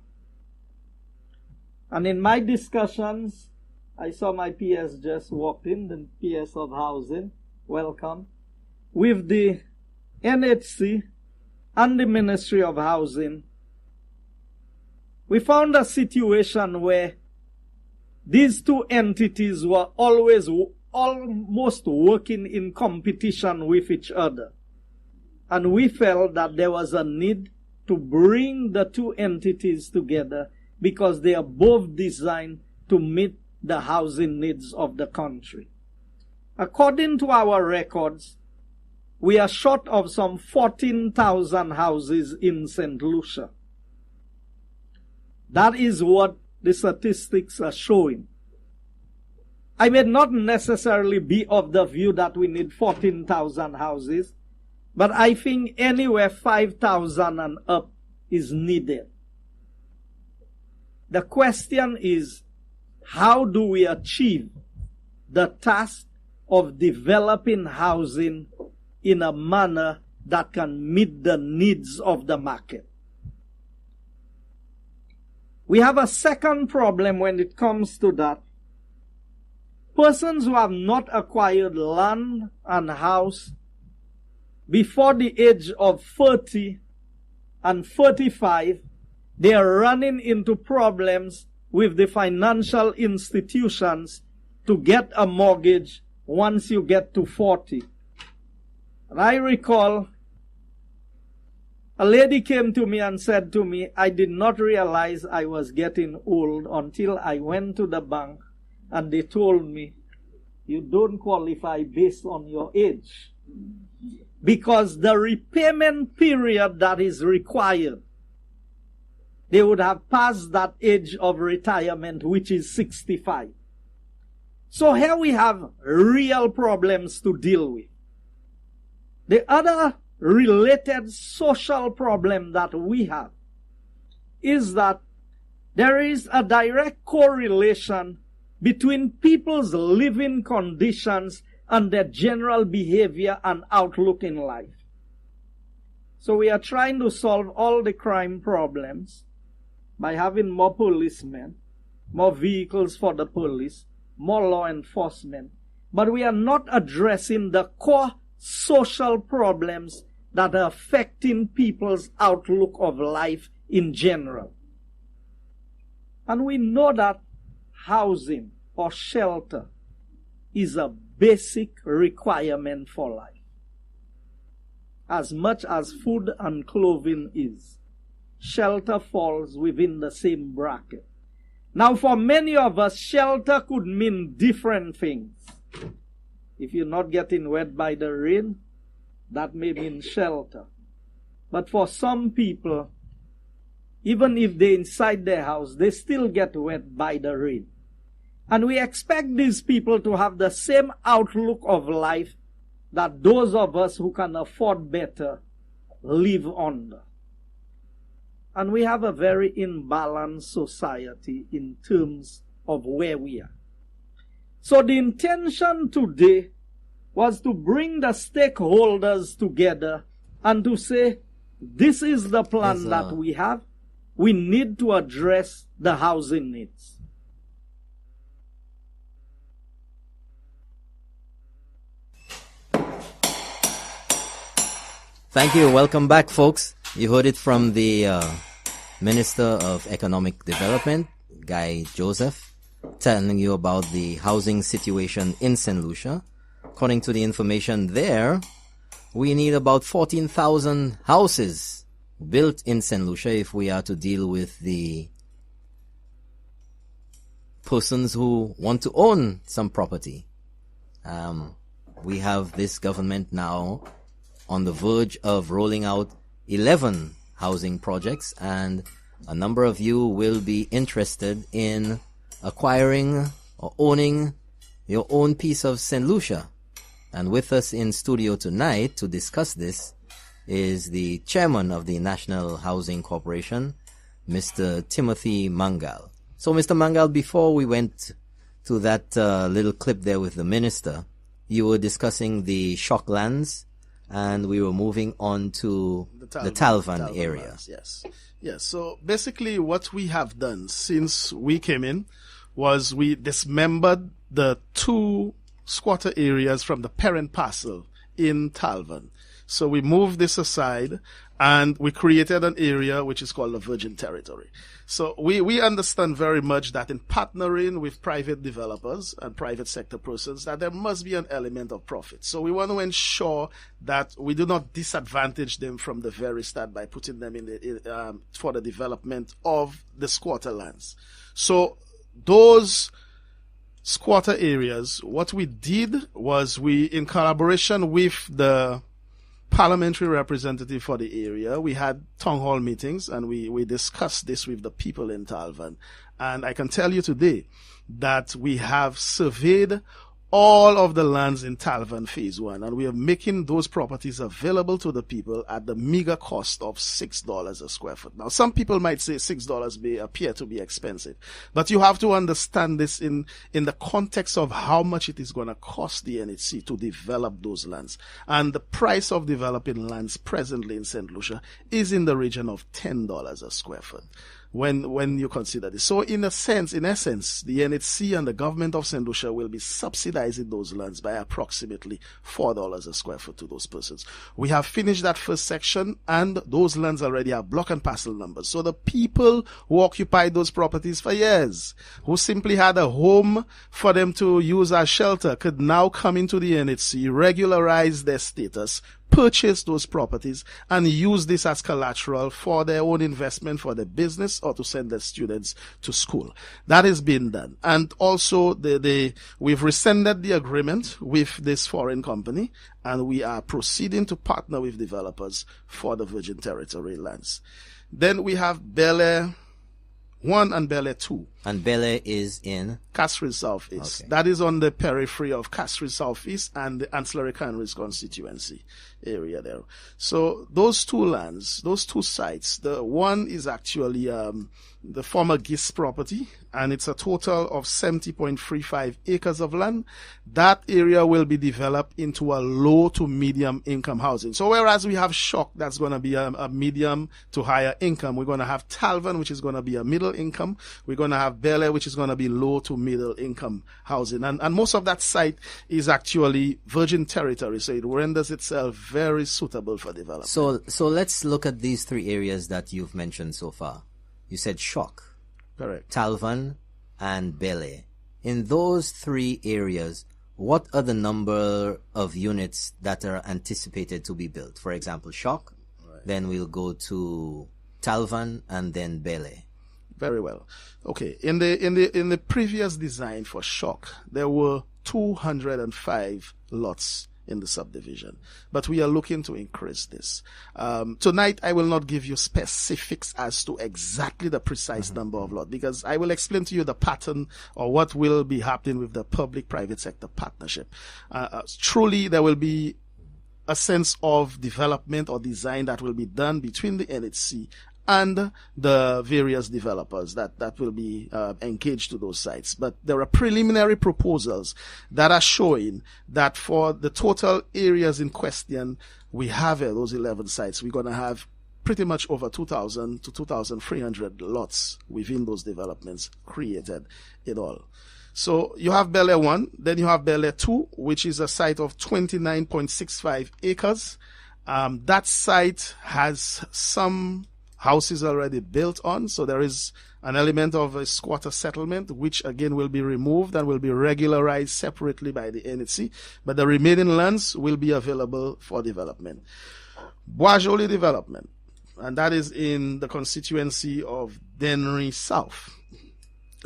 And in my discussions, I saw my PS just walked in, the PS of housing, welcome, with the NHC and the Ministry of Housing. We found a situation where these 2 entities were almost working in competition with each other. And we felt that there was a need to bring the 2 entities together because they are both designed to meet the housing needs of the country. According to our records, we are short of some 14,000 houses in St. Lucia. That is what the statistics are showing. I may not necessarily be of the view that we need 14,000 houses, but I think anywhere 5,000 and up is needed. The question is, how do we achieve the task of developing housing in a manner that can meet the needs of the market? We have a second problem when it comes to that. Persons who have not acquired land and house before the age of 30 and 35, they are running into problems with the financial institutions to get a mortgage once you get to 40. And I recall a lady came to me and said to me, I did not realize I was getting old until I went to the bank and they told me, you don't qualify based on your age. Because the repayment period that is required, they would have passed that age of retirement, which is 65. So here we have real problems to deal with. The other related social problem that we have is that there is a direct correlation between people's living conditions and their general behavior and outlook in life. So we are trying to solve all the crime problems by having more policemen, more vehicles for the police, more law enforcement. But we are not addressing the core social problems that are affecting people's outlook of life in general. And we know that housing or shelter is a basic requirement for life. As much as food and clothing is, shelter falls within the same bracket. Now, for many of us, shelter could mean different things. If you're not getting wet by the rain, that may mean shelter. But for some people, even if they're inside their house, they still get wet by the rain. And we expect these people to have the same outlook of life that those of us who can afford better live under. And we have a very imbalanced society in terms of where we are. So the intention today was to bring the stakeholders together and to say, this is the plan that we have. we need to address the housing needs. Thank you. Welcome back, folks. You heard it from the Minister of Economic Development, Guy Joseph, telling you about the housing situation in St. Lucia. According to the information there, we need about 14,000 houses built in St. Lucia if we are to deal with the persons who want to own some property. We have this government now on the verge of rolling out 11 housing projects, and a number of you will be interested in acquiring or owning your own piece of St. Lucia. And with us in studio tonight to discuss this is the chairman of the National Housing Corporation, Mr. Timothy Mangal. So, Mr. Mangal, before we went to that little clip there with the minister, you were discussing the shock lands, and we were moving on to the Talvan area. Lands, yes. So basically what we have done since we came in was we dismembered the 2 squatter areas from the parent parcel in Talvan. So we moved this aside and we created an area which is called the Virgin Territory. So we understand very much that in partnering with private developers and private sector persons, that there must be an element of profit. So we want to ensure that we do not disadvantage them from the very start by putting them in the for the development of the squatter lands. So those squatter areas, what we did was we, in collaboration with the parliamentary representative for the area, we had town hall meetings and we discussed this with the people in Talvan. And I can tell you today that we have surveyed all of the lands in Talvan Phase 1, and we are making those properties available to the people at the meager cost of $6 a square foot. Now, some people might say $6 may appear to be expensive, but you have to understand this in the context of how much it is going to cost the NHC to develop those lands. And the price of developing lands presently in St. Lucia is in the region of $10 a square foot. When you consider this. So in essence, the NHC and the government of St. Lucia will be subsidizing those lands by approximately $4 a square foot to those persons. We have finished that first section, and those lands already have block and parcel numbers. So the people who occupied those properties for years, who simply had a home for them to use as shelter, could now come into the NHC, regularize their status, purchase those properties, and use this as collateral for their own investment, for their business, or to send their students to school. That is being done. And also, we've rescinded the agreement with this foreign company, and we are proceeding to partner with developers for the Virgin Territory lands. Then we have Bel Air 1 and Bel Air 2. And Bel Air is in? Castries Southeast. Okay. That is on the periphery of Castries Southeast and the Ancillary Canneries constituency area there. So those 2 lands, those 2 sites, the one is actually the former GIS property, and it's a total of 70.35 acres of land. That area will be developed into a low to medium income housing. So whereas we have Shock, that's going to be a medium to higher income, we're going to have Talvan, which is going to be a middle income. We're going to have Bel Air, which is going to be low to middle income housing. And most of that site is actually Virgin Territory, so it renders itself very suitable for development. So let's look at these 3 areas that you've mentioned so far. You said Shock, Correct. Talvan, and Bel Air. In those 3 areas, what are the number of units that are anticipated to be built? For example, Shock, then we'll go to Talvan, and then Bel Air. Very well. Okay. In the previous design for Shock, there were 205 lots in the subdivision, but we are looking to increase this. Tonight, I will not give you specifics as to exactly the precise number of lots, because I will explain to you the pattern or what will be happening with the public-private sector partnership. Truly, there will be a sense of development or design that will be done between the NHC and the various developers that will be engaged to those sites. But there are preliminary proposals that are showing that for the total areas in question, we have those 11 sites. We're going to have pretty much over 2,000 to 2,300 lots within those developments created in all. So you have Bel Air 1, then you have Bel Air 2, which is a site of 29.65 acres. That site has some houses already built on, so there is an element of a squatter settlement, which again will be removed and will be regularized separately by the NHC, but the remaining lands will be available for development. Boisjoli development, and that is in the constituency of Dennery South.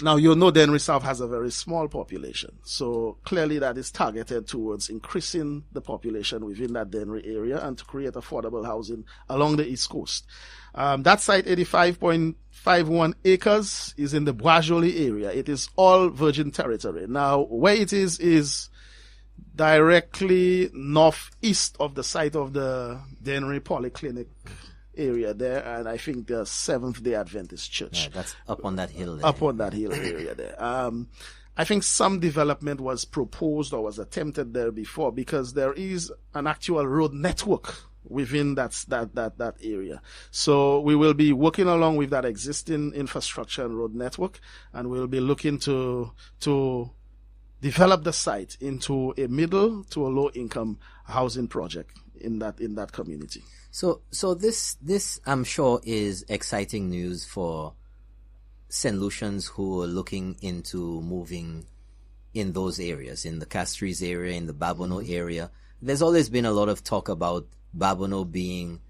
Now, you know Dennery South has a very small population, so clearly that is targeted towards increasing the population within that Dennery area and to create affordable housing along the East Coast. That site, 85.51 acres, is in the Boisjoli area. It is all virgin territory. Now, where it is directly northeast of the site of the Dennery Polyclinic area there, and I think the Seventh-day Adventist Church. Yeah, that's up on that hill there. Up on that hill area there. I think some development was proposed or was attempted there before, because there is an actual road network within that area. So we will be working along with that existing infrastructure and road network, and we'll be looking to develop the site into a middle to a low income housing project in that community. So this I'm sure is exciting news for St. Lucians who are looking into moving in those areas, in the Castries area, in the Babono area. There's always been a lot of talk about Babono being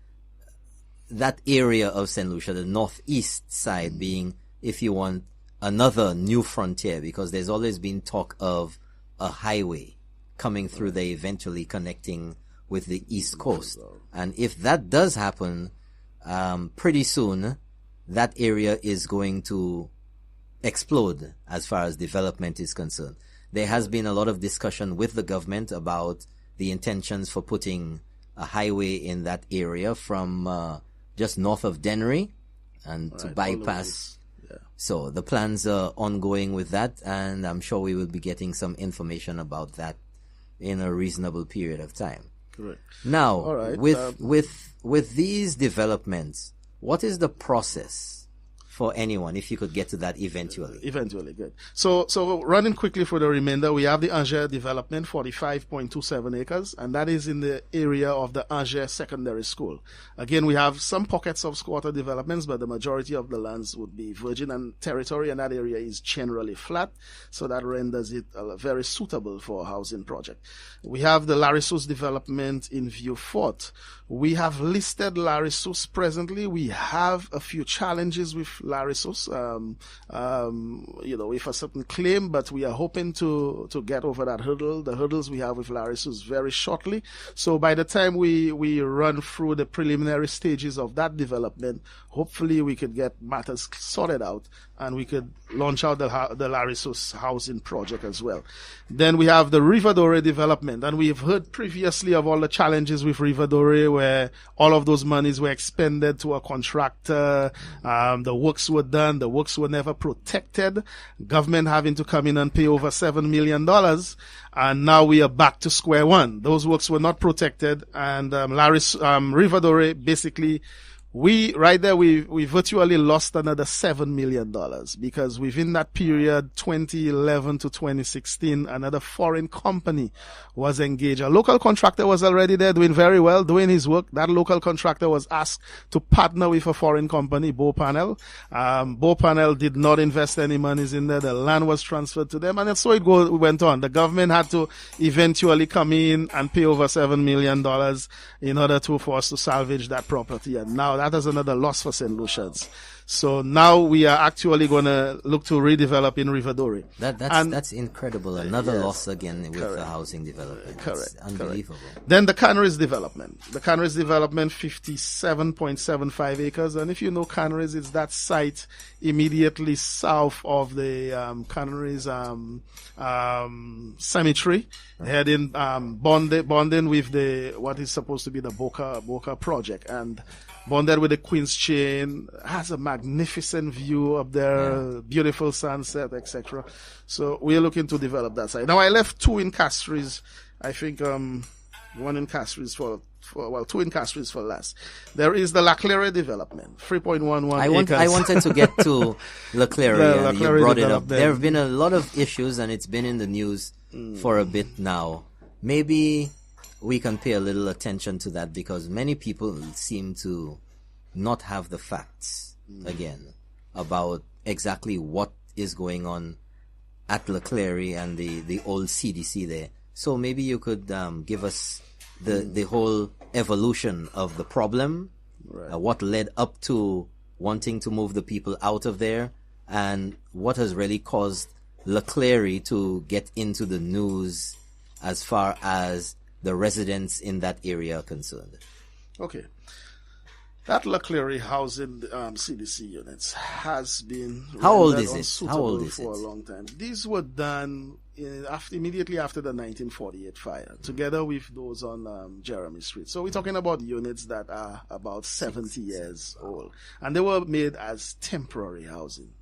that area of St. Lucia, the northeast side being, if you want, another new frontier, because there's always been talk of a highway coming through there, eventually connecting with the East Coast. And if that does happen, pretty soon, that area is going to explode as far as development is concerned. There has been a lot of discussion with the government about the intentions for putting a highway in that area from just north of Dennery and to bypass. Yeah. So the plans are ongoing with that, and I'm sure we will be getting some information about that in a reasonable period of time. Correct. Now, all right, with these developments, what is the process for anyone, if you could get to that eventually? Eventually, good. So running quickly for the remainder, we have the Angers development, 45.27 acres, and that is in the area of the Angers Secondary School. Again, we have some pockets of squatter developments, but the majority of the lands would be virgin and territory, and that area is generally flat, so that renders it very suitable for a housing project. We have the Larissos development in Vieux Fort. We have listed Larissos presently. We have a few challenges with Larissos, with a certain claim, but we are hoping to get over that hurdle. The hurdles we have with Larissos very shortly. So by the time we run through the preliminary stages of that development, hopefully we could get matters sorted out and we could launch out the Larissos housing project as well. Then we have the Rivadore development, and we've heard previously of all the challenges with Rivadore, where all of those monies were expended to a contractor, the works were done, the works were never protected, government having to come in and pay over $7 million, and now we are back to square one. Those works were not protected, and Rivadore basically, we virtually lost another $7 million, because within that period, 2011 to 2016, another foreign company was engaged. A local contractor was already there doing very well, doing his work. That local contractor was asked to partner with a foreign company, Beaupanel. Beaupanel did not invest any monies in there. The land was transferred to them, and so it went on. The government had to eventually come in and pay over $7 million in order for us to salvage that property. And now that is another loss for St. Lucians. So now we are actually going to look to redevelop in Rivadore. That's incredible. Another loss again with the housing development. Correct. That's unbelievable. Then the Canaries development. The Canaries development, 57.75 acres. And if you know Canaries, it's that site immediately south of the Canaries cemetery, heading bonding with what is supposed to be the Boca project, and bonded with the Queen's Chain, has a magnificent view up there, beautiful sunset, etc. So we are looking to develop that site. Now I left two in Castries. I think One in Castries two in Castries for less. There is the La Claire development, 3.11 acres. I wanted to get to La Claire, La and you Claire brought it up. development. There have been a lot of issues, and it's been in the news for a bit now. Maybe we can pay a little attention to that, because many people seem to not have the facts, again, about exactly what is going on at La Claire and the old CDC there. So maybe you could give us the whole evolution of the problem, what led up to wanting to move the people out of there, and what has really caused La Claire to get into the news as far as the residents in that area are concerned. Okay. That La Claire housing CDC units has been How old rendered is it? unsuitable How old is for it? a long time. These were done immediately after the 1948 fire, together with those on Jeremy Street. So we're talking about units that are about 70 years old, and they were made as temporary housing.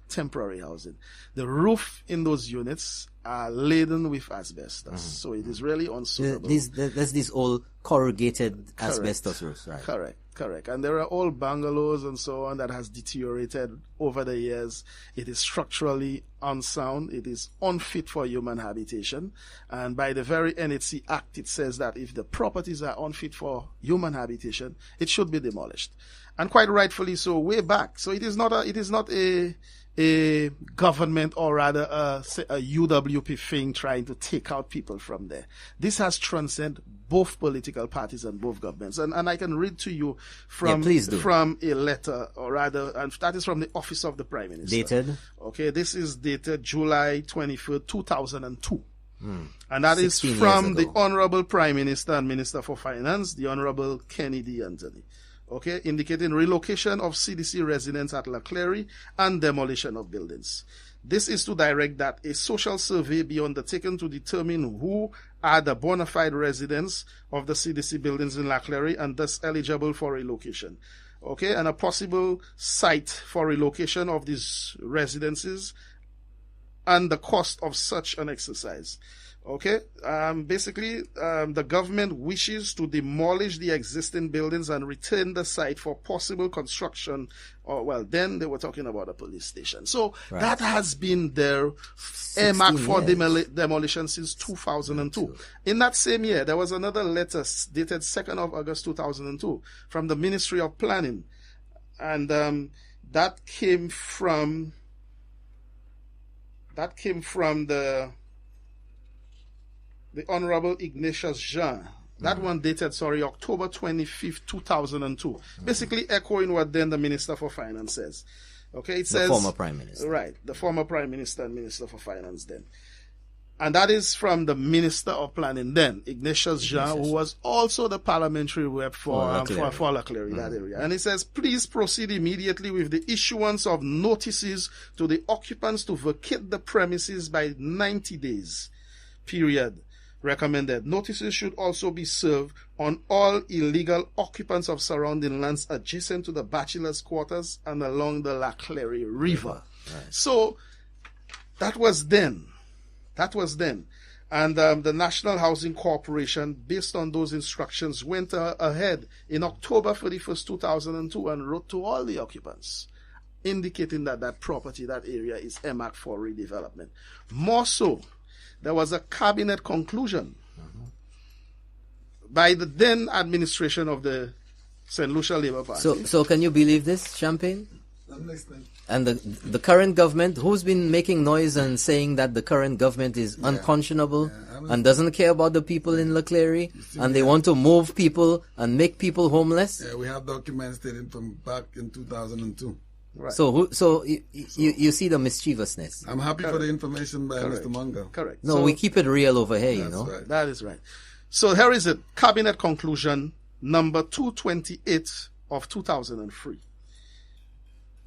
The roof in those units are laden with asbestos, so it is really unsuitable. There's these old corrugated asbestos roofs, right? Correct. And there are old bungalows and so on that has deteriorated over the years. It is structurally unsound. It is unfit for human habitation. And by the very NHC Act, it says that if the properties are unfit for human habitation, it should be demolished. And quite rightfully so, way back. So it is not a government, or rather a UWP thing trying to take out people from there. This has transcended both political parties and both governments. And I can read to you from a letter, or rather, and that is from the Office of the Prime Minister. Dated? Okay, this is dated July 23rd, 2002. And that is 16 from years the ago. Honorable Prime Minister and Minister for Finance, the Honorable Kenny D. Anthony. Okay, indicating relocation of CDC residents at La Claire and demolition of buildings. This is to direct that a social survey be undertaken to determine who are the bona fide residents of the CDC buildings in La Claire and thus eligible for relocation. Okay, and a possible site for relocation of these residences and the cost of such an exercise. Okay, basically, the government wishes to demolish the existing buildings and return the site for possible construction. Then they were talking about a police station. So that has been there, earmarked for demolition since 2002. In that same year, there was another letter dated 2nd of August 2002 from the Ministry of Planning. And that came from the Honorable Ignatius Jean. That one dated, October 25th, 2002. Basically echoing what then the Minister for Finance says. Okay, it says... The former Prime Minister. Right, the former Prime Minister and Minister for Finance then. And that is from the Minister of Planning then, Ignatius Jean, who was also the parliamentary rep for La Claire, that area. And it says, please proceed immediately with the issuance of notices to the occupants to vacate the premises by 90 days. Period. Recommended. Notices should also be served on all illegal occupants of surrounding lands adjacent to the bachelors' quarters and along the La Claire River. Right. So that was then. And the National Housing Corporation, based on those instructions, went ahead in October 31st, 2002 and wrote to all the occupants, indicating that that property, that area is earmarked for redevelopment. More so, there was a cabinet conclusion by the then administration of the St. Lucia Labour Party. So can you believe this, Champagne? I'm listening. And the current government, who's been making noise and saying that the current government is unconscionable and doesn't care about the people in La Claire, and they want to move people and make people homeless? Yeah, we have documents dating from back in 2002. Right. So you see the mischievousness. I'm happy for the information by Correct. Mr. Mangal. Correct. No, So we keep it real over here, That's right. that is right. So here is it. Cabinet conclusion number 228 of 2003.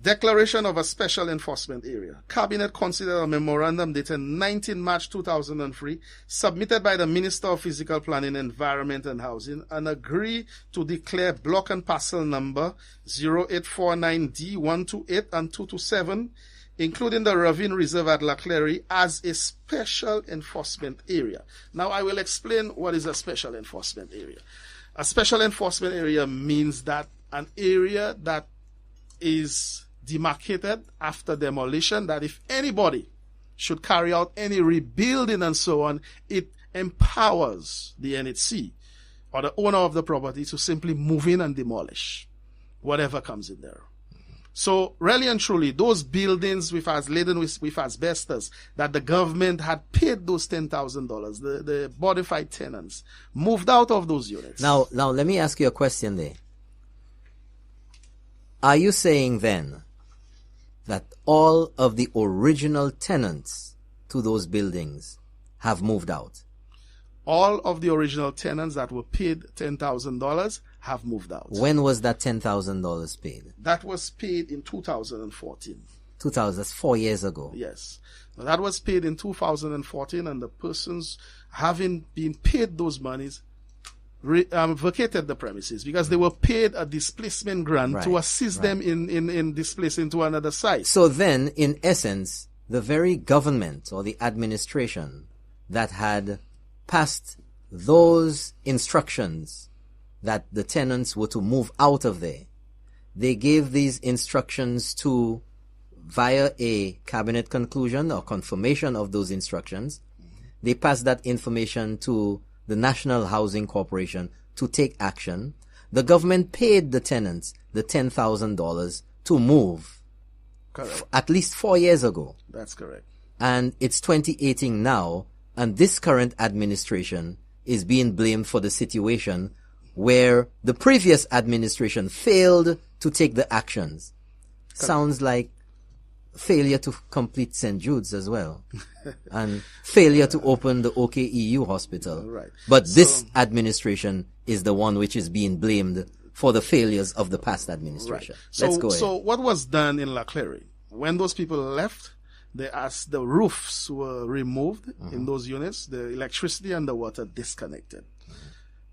Declaration of a special enforcement area. Cabinet considered a memorandum dated 19 March 2003, submitted by the Minister of Physical Planning, Environment and Housing, and agree to declare block and parcel number 0849D128 and 227 including the Ravine Reserve at La Clery, as a special enforcement area. Now, I will explain what is a special enforcement area. A special enforcement area means that an area that is demarcated after demolition, that if anybody should carry out any rebuilding and so on, it empowers the NHC or the owner of the property to simply move in and demolish whatever comes in there. So really and truly, those buildings laden with asbestos that the government had paid those $10,000, the bona fide tenants moved out of those units. Now let me ask you a question there. Are you saying then that all of the original tenants to those buildings have moved out? All of the original tenants that were paid $10,000 have moved out. When was that $10,000 paid? That was paid in 2014. 2000, that's 4 years ago. Yes. Now, that was paid in 2014, and the persons having been paid those monies vacated the premises because they were paid a displacement grant to assist them in displacing to another site. So then, in essence, the very government or the administration that had passed those instructions that the tenants were to move out of there, they gave these instructions to, via a cabinet conclusion or confirmation of those instructions, they passed that information to the National Housing Corporation to take action. The government paid the tenants the $10,000 to move. Correct. At least 4 years ago. That's correct. And it's 2018 now, and this current administration is being blamed for the situation where the previous administration failed to take the actions. Correct. Sounds like failure to complete St. Jude's as well. And failure to open the OKEU hospital. Right. But this administration is the one which is being blamed for the failures of the past administration. Right. Let's go ahead. So what was done in La Clery? When those people left, as the roofs were removed in those units, the electricity and the water disconnected.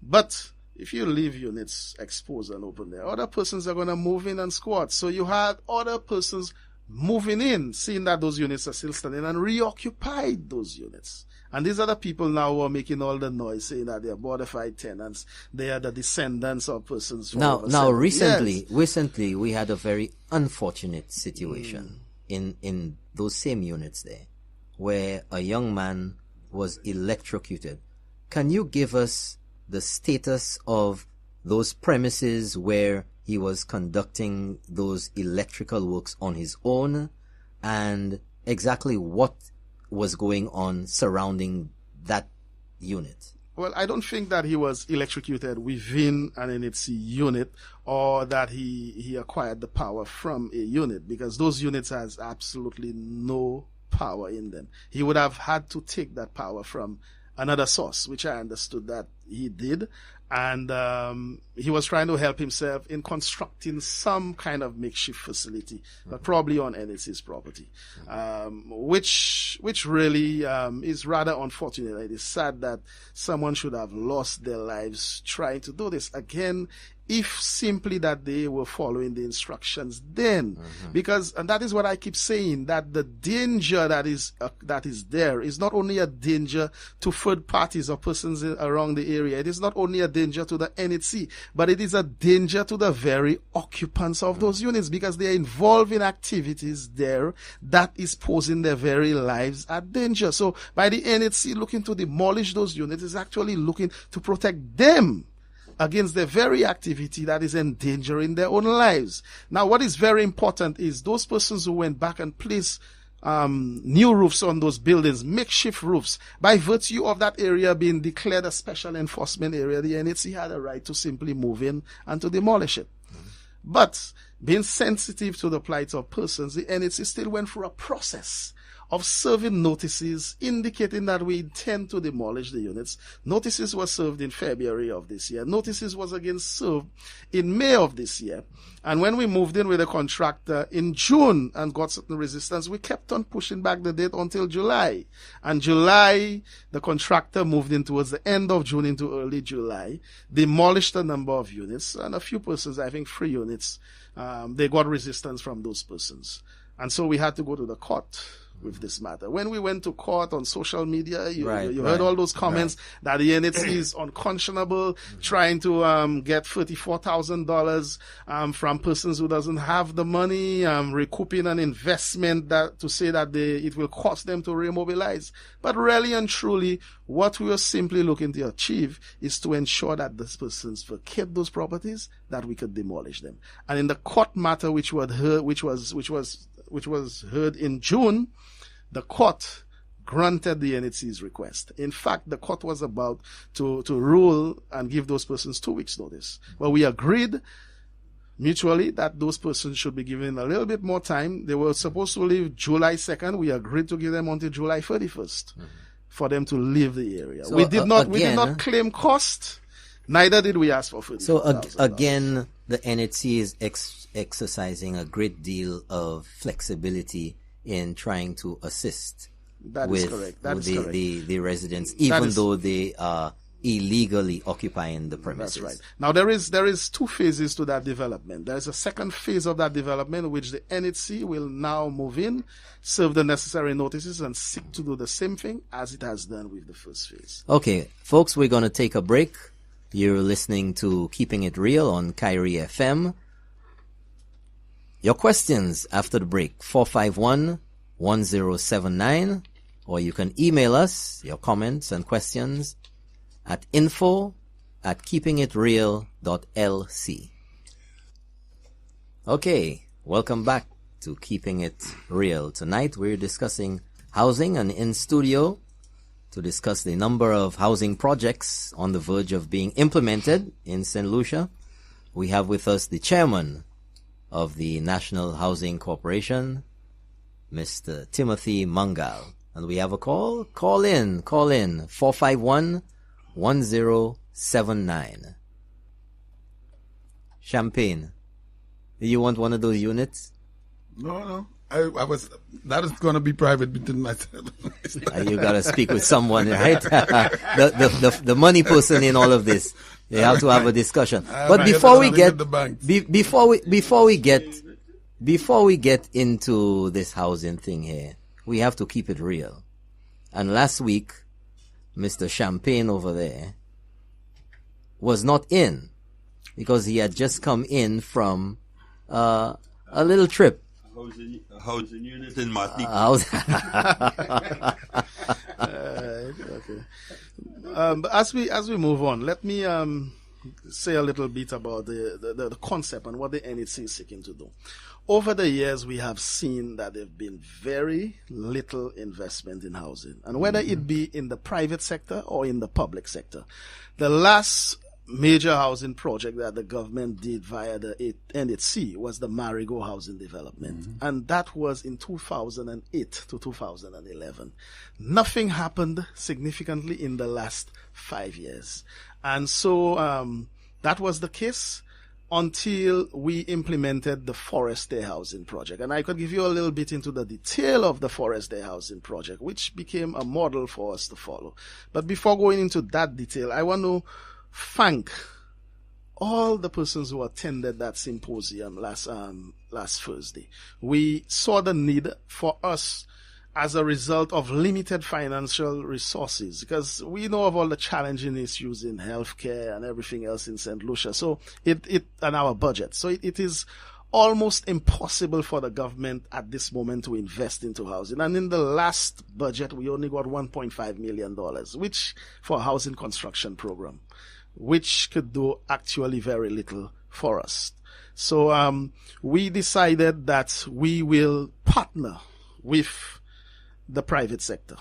But if you leave units exposed and open there, other persons are going to move in and squat. So you had other persons moving in, seeing that those units are still standing, and reoccupied those units. And these are the people now who are making all the noise, saying that they are bona fide tenants. They are the descendants of persons. Now, recently, we had a very unfortunate situation in those same units there, where a young man was electrocuted. Can you give us the status of those premises where he was conducting those electrical works on his own, and exactly what was going on surrounding that unit? Well, I don't think that he was electrocuted within an NHC unit, or that he acquired the power from a unit, because those units has absolutely no power in them. He would have had to take that power from another source, which I understood that he did. And he was trying to help himself in constructing some kind of makeshift facility, but probably on NHC's property, which really is rather unfortunate. It is sad that someone should have lost their lives trying to do this. Again, if simply that they were following the instructions then, because, and that is what I keep saying, that the danger that is there is not only a danger to third parties or persons around the area. It is not only a danger to the NHC, but it is a danger to the very occupants of those units, because they are involved in activities there that is posing their very lives at danger. So by the NHC looking to demolish those units is actually looking to protect them against the very activity that is endangering their own lives. Now, what is very important is those persons who went back and placed new roofs on those buildings, makeshift roofs, by virtue of that area being declared a special enforcement area, the NHC had a right to simply move in and to demolish it. But being sensitive to the plight of persons, the NHC still went through a process of serving notices indicating that we intend to demolish the units. Notices were served in February of this year. Notices was again served in May of this year. And when we moved in with a contractor in June and got certain resistance, we kept on pushing back the date until July. And July, the contractor moved in towards the end of June into early July, demolished a number of units, and a few persons, I think 3 units, they got resistance from those persons. And so we had to go to the court with this matter. When we went to court on social media, you Right, heard all those comments that the NHC is unconscionable, trying to get $34,000 from persons who doesn't have the money, recouping an investment that to say that it will cost them to remobilize. But really and truly, what we were simply looking to achieve is to ensure that these persons vacate those properties, that we could demolish them. And in the court matter which was heard in June, the court granted the NHC's request. In fact, the court was about to rule and give those persons 2 weeks notice. But we agreed mutually that those persons should be given a little bit more time. They were supposed to leave July 2nd. We agreed to give them until July 31st for them to leave the area. So, we did not claim cost. Neither did we ask for $30,000. So again, the NHC is exercising a great deal of flexibility in trying to assist with the residents, even though they are illegally occupying the premises. That's right. Now there is 2 phases to that development. There is a second phase of that development which the NHC will now move in, serve the necessary notices, and seek to do the same thing as it has done with the first phase. Okay, folks, we're going to take a break. You're listening to Keeping It Real on Kyrie FM. Your questions after the break, 451-1079, or you can email us your comments and questions at info@keepingitreal.lc. Okay, welcome back to Keeping It Real. Tonight we're discussing housing, and in studio to discuss the number of housing projects on the verge of being implemented in St. Lucia, we have with us the chairman of the National Housing Corporation, Mr. Timothy Mangal. And we have a call. Call in. 451-1079. Champagne. Do you want one of those units? No. That is going to be private between myself. You gotta speak with someone, right? the money person in all of this. You have to have a discussion. But before we get into this housing thing here, we have to keep it real. And last week, Mr. Champagne over there was not in because he had just come in from a little trip. Housing unit in Martinique. Okay. But as we move on, let me say a little bit about the concept and what the NHC is seeking to do. Over the years, we have seen that there have been very little investment in housing, and whether it be in the private sector or in the public sector. The last major housing project that the government did via the NHC was the Marigo housing development. And that was in 2008 to 2011. Nothing happened significantly in the last 5 years. And so that was the case until we implemented the Forest Day housing project. And I could give you a little bit into the detail of the Forest Day housing project, which became a model for us to follow. But before going into that detail, I want to thank all the persons who attended that symposium last Thursday. We saw the need for us as a result of limited financial resources, because we know of all the challenging issues in healthcare and everything else in St. Lucia. So and our budget. So it is almost impossible for the government at this moment to invest into housing. And in the last budget, we only got $1.5 million, which for a housing construction program, which could do actually very little for us. So we decided that we will partner with the private sector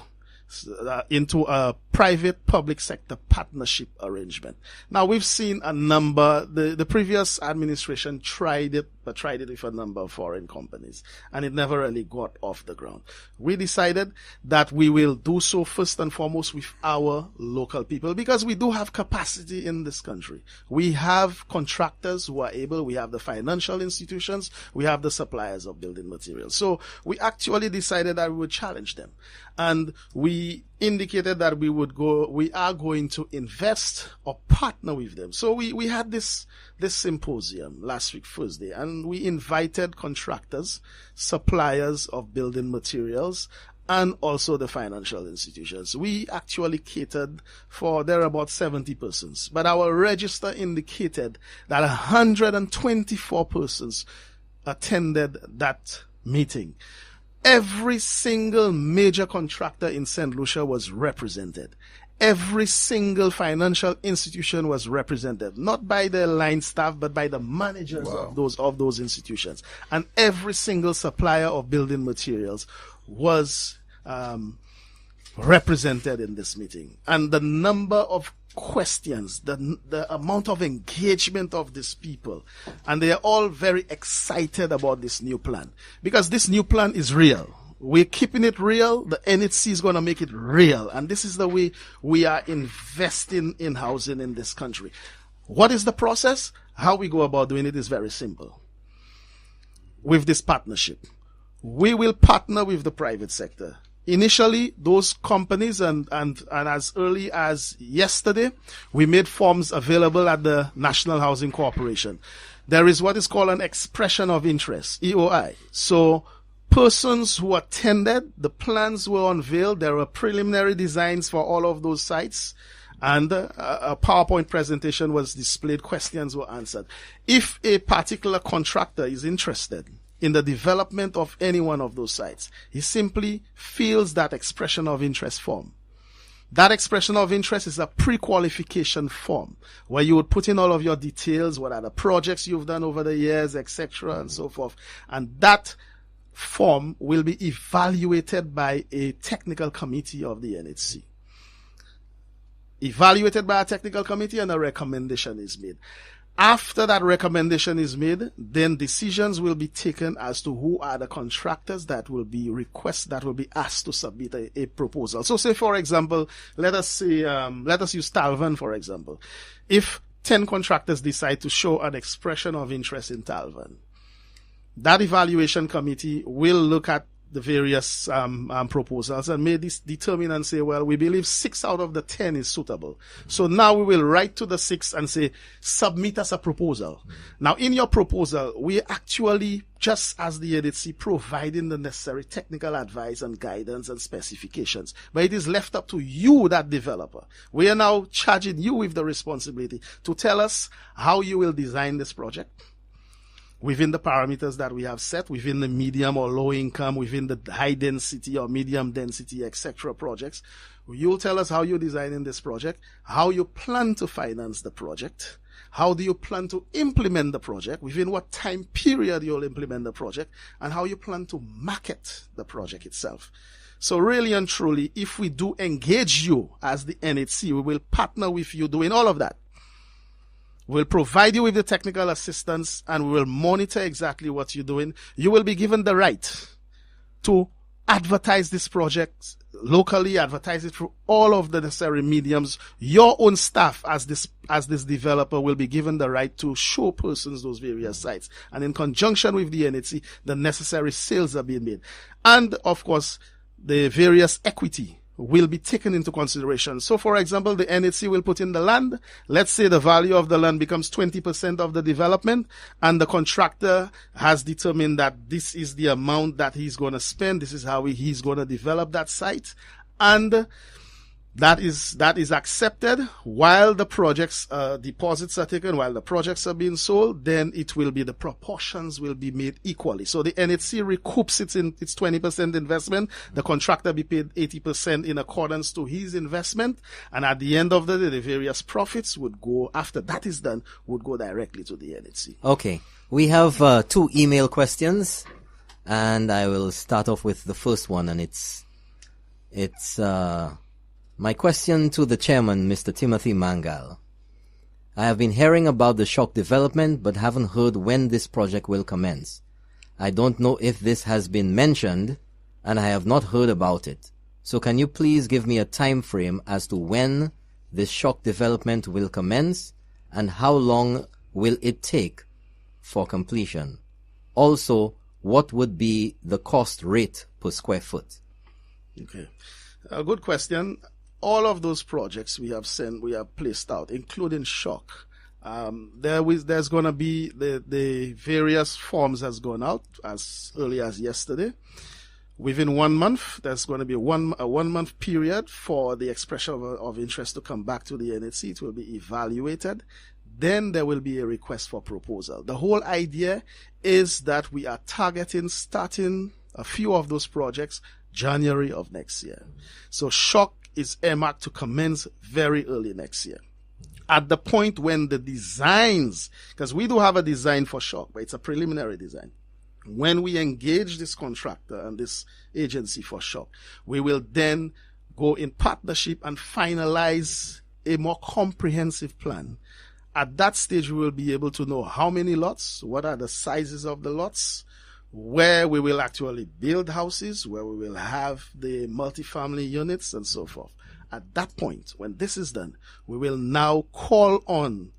into a private-public sector partnership arrangement. Now, we've seen a number, the previous administration tried it with a number of foreign companies, and it never really got off the ground. We decided that we will do so first and foremost with our local people, because we do have capacity in this country. We have contractors who are able, we have the financial institutions, we have the suppliers of building materials. So we actually decided that we would challenge them. And we indicated that we are going to invest or partner with them. So we had this symposium last week, Thursday, and we invited contractors, suppliers of building materials, and also the financial institutions. We actually catered for, there are about 70 persons, but our register indicated that 124 persons attended that meeting. Every single major contractor in St. Lucia was represented. Every single financial institution was represented, not by the line staff, but by the managers of those institutions. And every single supplier of building materials was represented in this meeting. And the number of questions, the amount of engagement of these people, and they are all very excited about this new plan, because this new plan is real. We're keeping it real. The NHC is going to make it real. And this is the way we are investing in housing in this country. What is the process? How we go about doing it is very simple. With this partnership, we will partner with the private sector. Initially, those companies, and as early as yesterday, we made forms available at the National Housing Corporation. There is what is called an expression of interest, EOI. So persons who attended, the plans were unveiled. There were preliminary designs for all of those sites, and a PowerPoint presentation was displayed. Questions were answered. If a particular contractor is interested in the development of any one of those sites, he simply fills that expression of interest form. That expression of interest is a pre-qualification form where you would put in all of your details, what are the projects you've done over the years, etc., and so forth. And that form will be evaluated by a technical committee of the NHC. Evaluated by a technical committee, and a recommendation is made. After that recommendation is made, then decisions will be taken as to who are the contractors that will be asked to submit a proposal. So say, for example, let us use Talvan, for example. If 10 contractors decide to show an expression of interest in Talvan, that evaluation committee will look at the various proposals and may determine and say, well, we believe 6 out of the 10 is suitable. So now we will write to the 6 and say, submit us a proposal. Now, in your proposal, we actually, just as the NHC, providing the necessary technical advice and guidance and specifications. But it is left up to you, that developer. We are now charging you with the responsibility to tell us how you will design this project within the parameters that we have set, within the medium or low income, within the high density or medium density, etc. projects. You'll tell us how you're designing this project, how you plan to finance the project, how do you plan to implement the project, within what time period you'll implement the project, and how you plan to market the project itself. So really and truly, if we do engage you as the NHC, we will partner with you doing all of that. We'll provide you with the technical assistance, and we will monitor exactly what you're doing. You will be given the right to advertise this project locally, advertise it through all of the necessary mediums. Your own staff as this developer will be given the right to show persons those various sites. And in conjunction with the NHC, the necessary sales are being made. And of course, the various equity will be taken into consideration. So, for example, the NHC will put in the land. Let's say the value of the land becomes 20% of the development, and the contractor has determined that this is the amount that he's going to spend. This is how he's going to develop that site. And that is accepted while the projects deposits are taken, while the projects are being sold. Then it will be, the proportions will be made equally. So the NHC recoups its 20% investment. The contractor be paid 80% in accordance to his investment, and at the end of the day, the various profits would go, after that is done, would go directly to the NHC. Okay, we have 2 email questions, and I will start off with the first one, and it's my question to the chairman, Mr. Timothy Mangal. I have been hearing about the shock development, but haven't heard when this project will commence. I don't know if this has been mentioned, and I have not heard about it. So can you please give me a time frame as to when this shock development will commence, and how long will it take for completion? Also, what would be the cost rate per square foot? Okay. A good question. All of those projects we have placed out, including Shock. There's going to be the various forms has gone out as early as yesterday. Within 1 month, there's going to be a 1 month period for the expression of interest to come back to the NHC. It will be evaluated. Then there will be a request for proposal. The whole idea is that we are targeting starting a few of those projects January of next year. So Shock is earmarked to commence very early next year. At the point when the designs, because we do have a design for Shock, but it's a preliminary design. When we engage this contractor and this agency for Shock, we will then go in partnership and finalize a more comprehensive plan. At that stage, we will be able to know how many lots, what are the sizes of the lots, where we will actually build houses, where we will have the multifamily units and so forth. At that point, when this is done, we will now call on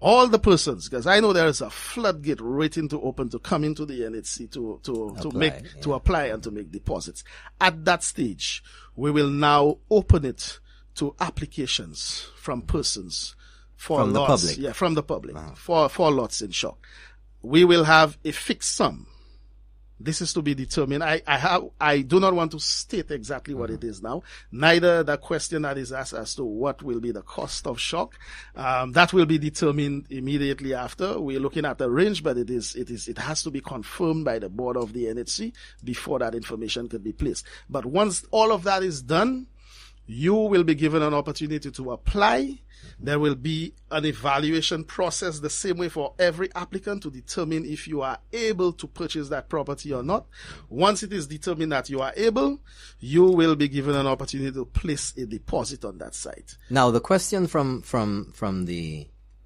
all the persons, because I know there is a floodgate waiting to open to come into the NHC to apply and to make deposits. At that stage, we will now open it to applications from persons for from lots. The public. Yeah, from the public. Wow. For lots in Shock. We will have a fixed sum. This is to be determined. I do not want to state exactly what it is now. Neither the question that is asked as to what will be the cost of Shock. That will be determined immediately after. We're looking at the range, but it has to be confirmed by the board of the NHC before that information could be placed. But once all of that is done, you will be given an opportunity to apply. There will be an evaluation process the same way for every applicant to determine if you are able to purchase that property or not. Once it is determined that you are able, you will be given an opportunity to place a deposit on that site. Now, the question from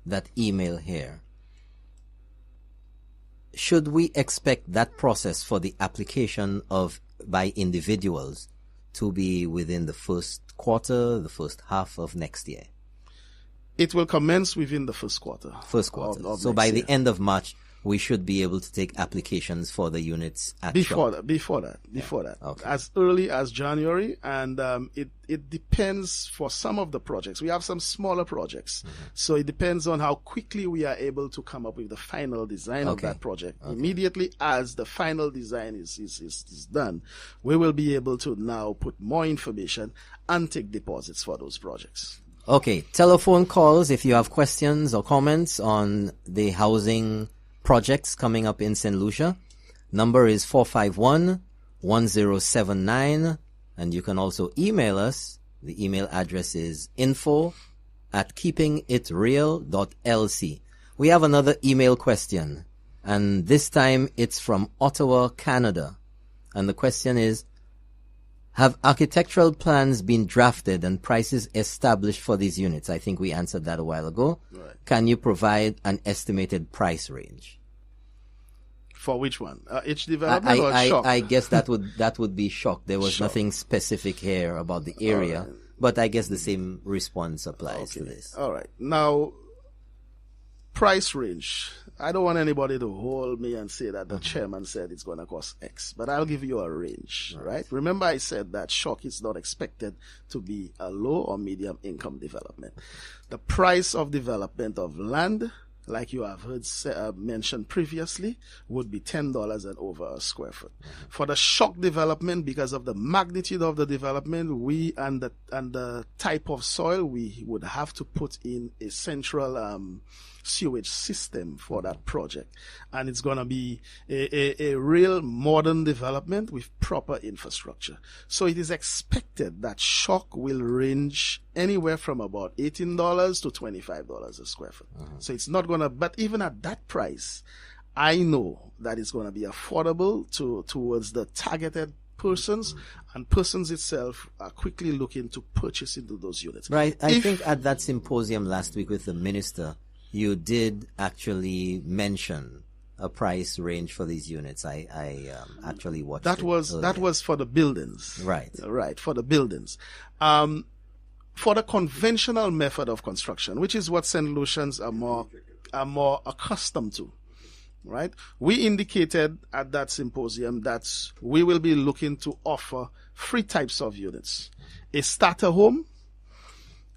that email here, should we expect that process for the application by individuals to be within the first quarter, the first half of next year? It will commence within the first quarter. So by the end of March, we should be able to take applications for the units at Before Shock. that. Okay. As early as January, and it depends for some of the projects. We have some smaller projects, so it depends on how quickly we are able to come up with the final design of that project. Immediately as the final design is done, we will be able to now put more information and take deposits for those projects. Okay, telephone calls if you have questions or comments on the housing projects coming up in St. Lucia. Number is 451-1079, and you can also email us. The email address is info@keepingitreal.lc. We have another email question, and this time it's from Ottawa, Canada. And the question is, have architectural plans been drafted and prices established for these units? I think we answered that a while ago. Right. Can you provide an estimated price range? For which one? Each development or Shock? I guess that would be Shock. There was nothing specific here about the area, but I guess the same response applies to this. All right. Now, price range. I don't want anybody to hold me and say that the chairman said it's going to cost X, but I'll give you a range, right? Remember I said that Shock is not expected to be a low or medium income development. The price of development of land, like you have heard mentioned previously, would be $10 and over a square foot. For the Shock development, because of the magnitude of the development, and the type of soil, we would have to put in a central sewage system for that project, and it's going to be a real modern development with proper infrastructure. So it is expected that Shock will range anywhere from about $18 to $25 a square foot. So it's not going to, but even at that price, I know that it's going to be affordable towards the targeted persons, and persons itself are quickly looking to purchase into those units. Right. I think at that symposium last week with the minister, you did actually mention a price range for these units. I actually watched that was for the buildings. Right, for the buildings. For the conventional method of construction, which is what St. Lucians are more accustomed to, right? We indicated at that symposium that we will be looking to offer 3 types of units: a starter home,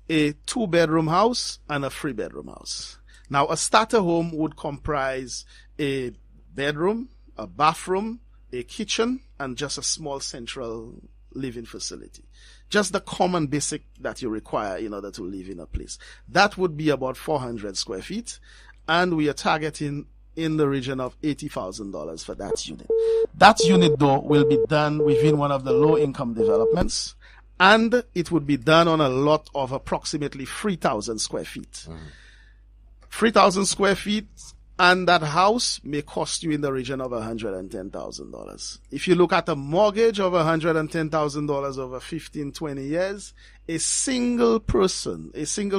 a 2-bedroom house, and a 3-bedroom house. Now, a starter home would comprise a bedroom, a bathroom, a kitchen, and just a small central living facility. Just the common basic that you require in order to live in a place. That would be about 400 square feet, and we are targeting in the region of $80,000 for that unit. That unit, though, will be done within one of the low-income developments, and it would be done on a lot of approximately 3,000 square feet. 3,000 square feet, and that house may cost you in the region of $110,000. If you look at a mortgage of $110,000 over 15, 20 years, a single person within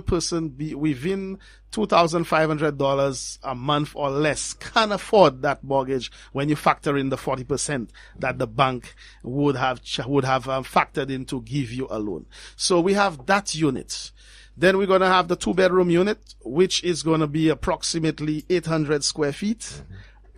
$2,500 a month or less can afford that mortgage when you factor in the 40% that the bank would have factored in to give you a loan. So we have that unit. Then we're going to have the 2-bedroom unit, which is going to be approximately 800 square feet,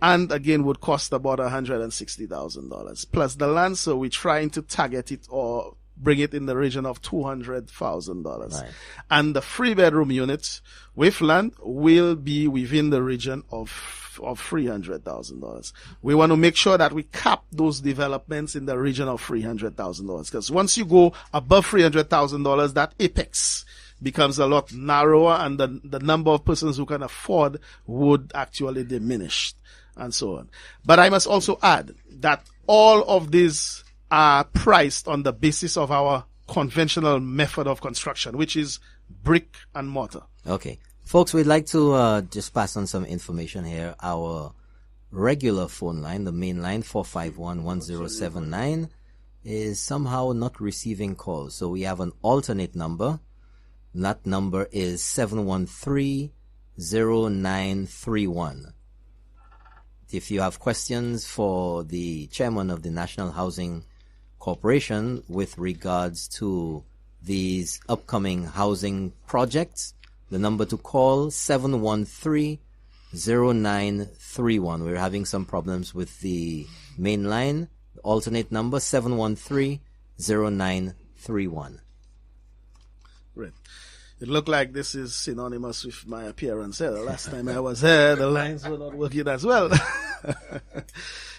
and again would cost about $160,000 plus the land. So we're trying to target it or bring it in the region of $200,000. Right. And the 3-bedroom unit with land will be within the region of $300,000. We want to make sure that we cap those developments in the region of $300,000, because once you go above $300,000, that apex becomes a lot narrower, and the number of persons who can afford would actually diminish, and so on. But I must also add that all of these are priced on the basis of our conventional method of construction, which is brick and mortar. Okay. Folks, we'd like to just pass on some information here. Our regular phone line, the main line, 451-1079, is somehow not receiving calls. So we have an alternate number. That number is 713-0931. If you have questions for the chairman of the National Housing Corporation with regards to these upcoming housing projects, the number to call, 713-0931. We're having some problems with the main line. The alternate number, 713-0931. Right. It looked like this is synonymous with my appearance here. The last time I was here, the lines were not working as well.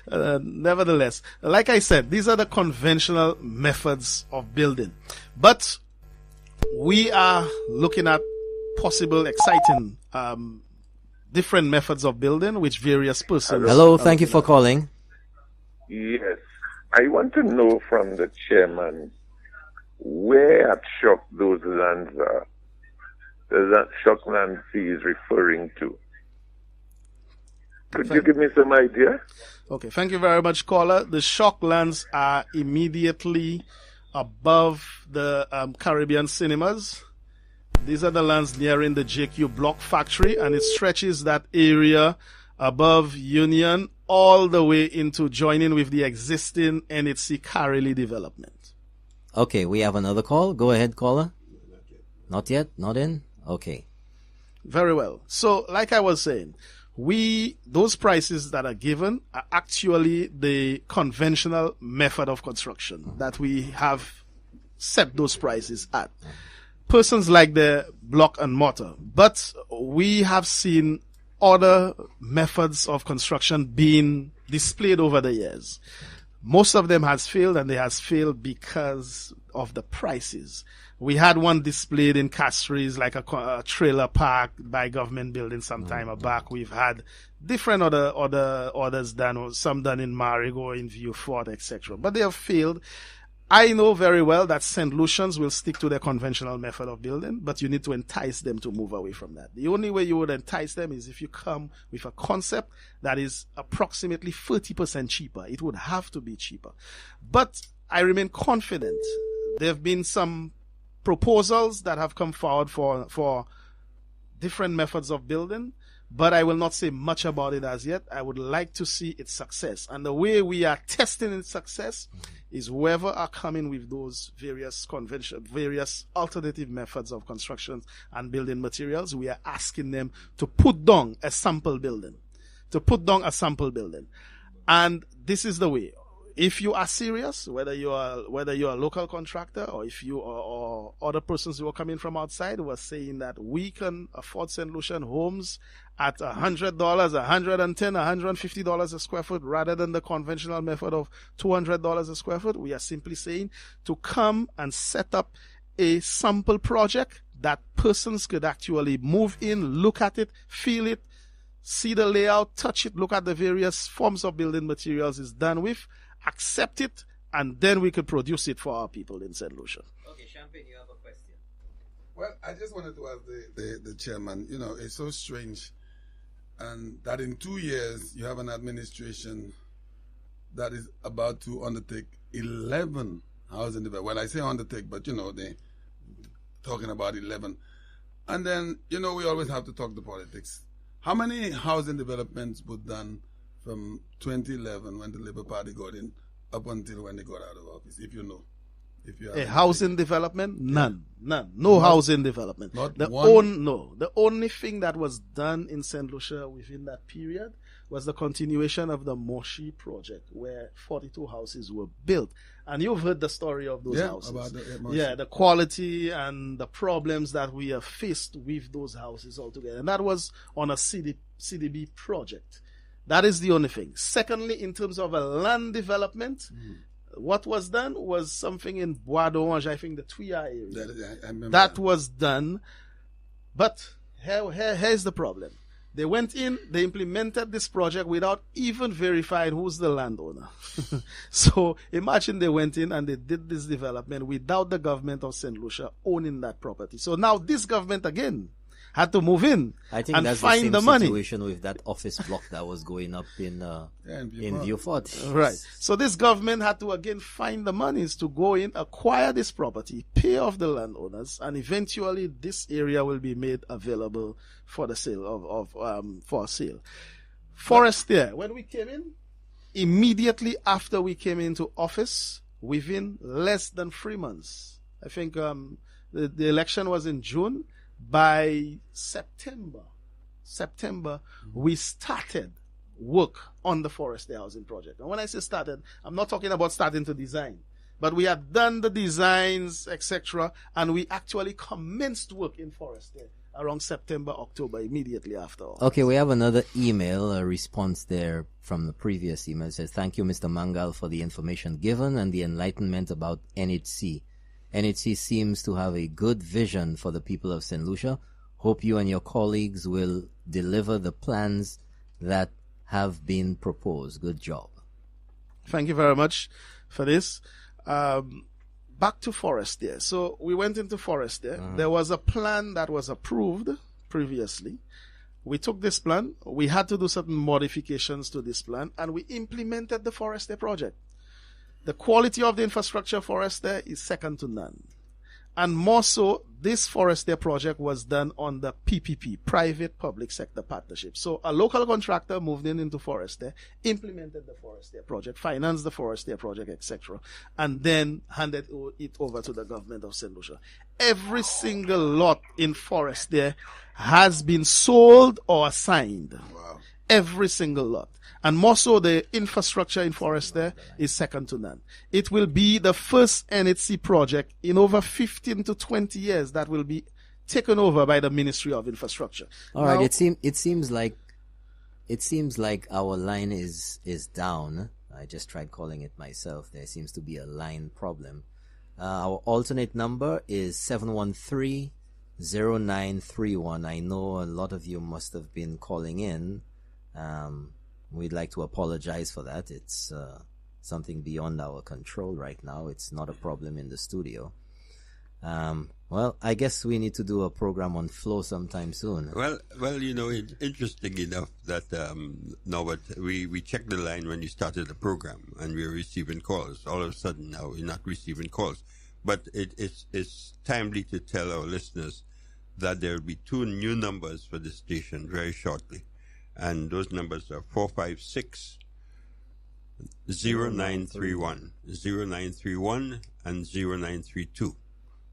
Nevertheless, like I said, these are the conventional methods of building. But we are looking at possible, exciting, different methods of building which various persons... Hello, thank you for calling. Yes. I want to know from the chairman where at Shock those lands are. That Shock land he is referring to. Could you give me some idea? Okay, thank you very much, caller. The Shock lands are immediately above the Caribbean cinemas. These are the lands nearing the JQ Block factory, and it stretches that area above Union all the way into joining with the existing NHC Carily development. Okay, we have another call. Go ahead, caller. Not yet? Not in? Okay. Very well. So, like I was saying, those prices that are given are actually the conventional method of construction that we have set those prices at. Persons like the block and mortar, but we have seen other methods of construction being displayed over the years. Most of them has failed, and they has failed because of the prices. We had one displayed in Castries, like a trailer park by government building some time back. We've had different other orders done, some done in Marigot, in Vieux-Fort, etc. But they have failed. I know very well that St. Lucians will stick to their conventional method of building, but you need to entice them to move away from that. The only way you would entice them is if you come with a concept that is approximately 30% cheaper. It would have to be cheaper. But I remain confident. There have been some proposals that have come forward for different methods of building, but I will not say much about it as yet. I would like to see its success. And the way we are testing its success is whoever are coming with those various alternative methods of construction and building materials, we are asking them to put down a sample building to put down a sample building. And this is the way. If you are serious, whether you are a local contractor or if you or other persons who are coming from outside who are saying that we can afford St. Lucian homes at $100, $110, $150 a square foot rather than the conventional method of $200 a square foot, we are simply saying to come and set up a sample project that persons could actually move in, look at it, feel it, see the layout, touch it, look at the various forms of building materials it's done with, accept it, and then we could produce it for our people in St. Lucia. Okay, Champagne, you have a question. Well, I just wanted to ask the chairman, it's so strange and that in 2 years you have an administration that is about to undertake 11 housing development. Well, I say undertake, but they talking about 11. And then, we always have to talk the politics. How many housing developments were done from 2011 when the Labour Party got in up until when they got out of office, if you know? If you have a housing development? None. No housing development. The only thing that was done in St. Lucia within that period was the continuation of the Moshi project, where 42 houses were built. And you've heard the story of those houses. About the quality and the problems that we have faced with those houses altogether. And that was on a CDB project. That is the only thing. Secondly, in terms of a land development, what was done was something in Bois d'Orange, I think the Tuya area. I remember that was done. But here's the problem. They went in, they implemented this project without even verifying who's the landowner. So imagine they went in and they did this development without the government of St. Lucia owning that property. So now this government again had to move in I think and that's find the the same money. situation with that office block that was going up in Vieux-Fort. Right. So this government had to again find the monies to go in, acquire this property, pay off the landowners, and eventually this area will be made available for the sale for sale. Forestier, when we came in, immediately after we came into office, within less than 3 months, I think the election was in June. By September, we started work on the Forestier housing project. And when I say started, I'm not talking about starting to design, but we had done the designs, etc., and we actually commenced work in Forestier around September, October, immediately after. Okay, we have another email, a response there from the previous email. It says, thank you, Mr. Mangal, for the information given and the enlightenment about NHC. NHC seems to have a good vision for the people of St. Lucia. Hope you and your colleagues will deliver the plans that have been proposed. Good job. Thank you very much for this. Back to Forestier. So we went into Forestier. There was a plan that was approved previously. We took this plan. We had to do certain modifications to this plan, and we implemented the Forestier project. The quality of the infrastructure Forestier is second to none. And more so, this Forestier project was done on the PPP, Private Public Sector Partnership. So a local contractor moved into Forestier, implemented the Forestier project, financed the Forestier project, etc., and then handed it over to the government of St. Lucia. Every single lot in Forestier has been sold or assigned. Wow. Every single lot. And more so, the infrastructure in Forestier is second to none. It will be the first NHC project in over 15 to 20 years that will be taken over by the Ministry of Infrastructure. All right, it seems like our line is down. I just tried calling it myself. There seems to be a line problem. Our alternate number is 713-0931. I know a lot of you must have been calling in. We'd like to apologize for that. It's something beyond our control right now. It's not a problem in the studio. Well, I guess we need to do a program on flow sometime soon. Well, it's interesting enough that Norbert, we checked the line when you started the program, and we were receiving calls. All of a sudden now we're not receiving calls. But it's timely to tell our listeners that there will be 2 new numbers for the station very shortly. And those numbers are 456-0931, 0931, and 0932.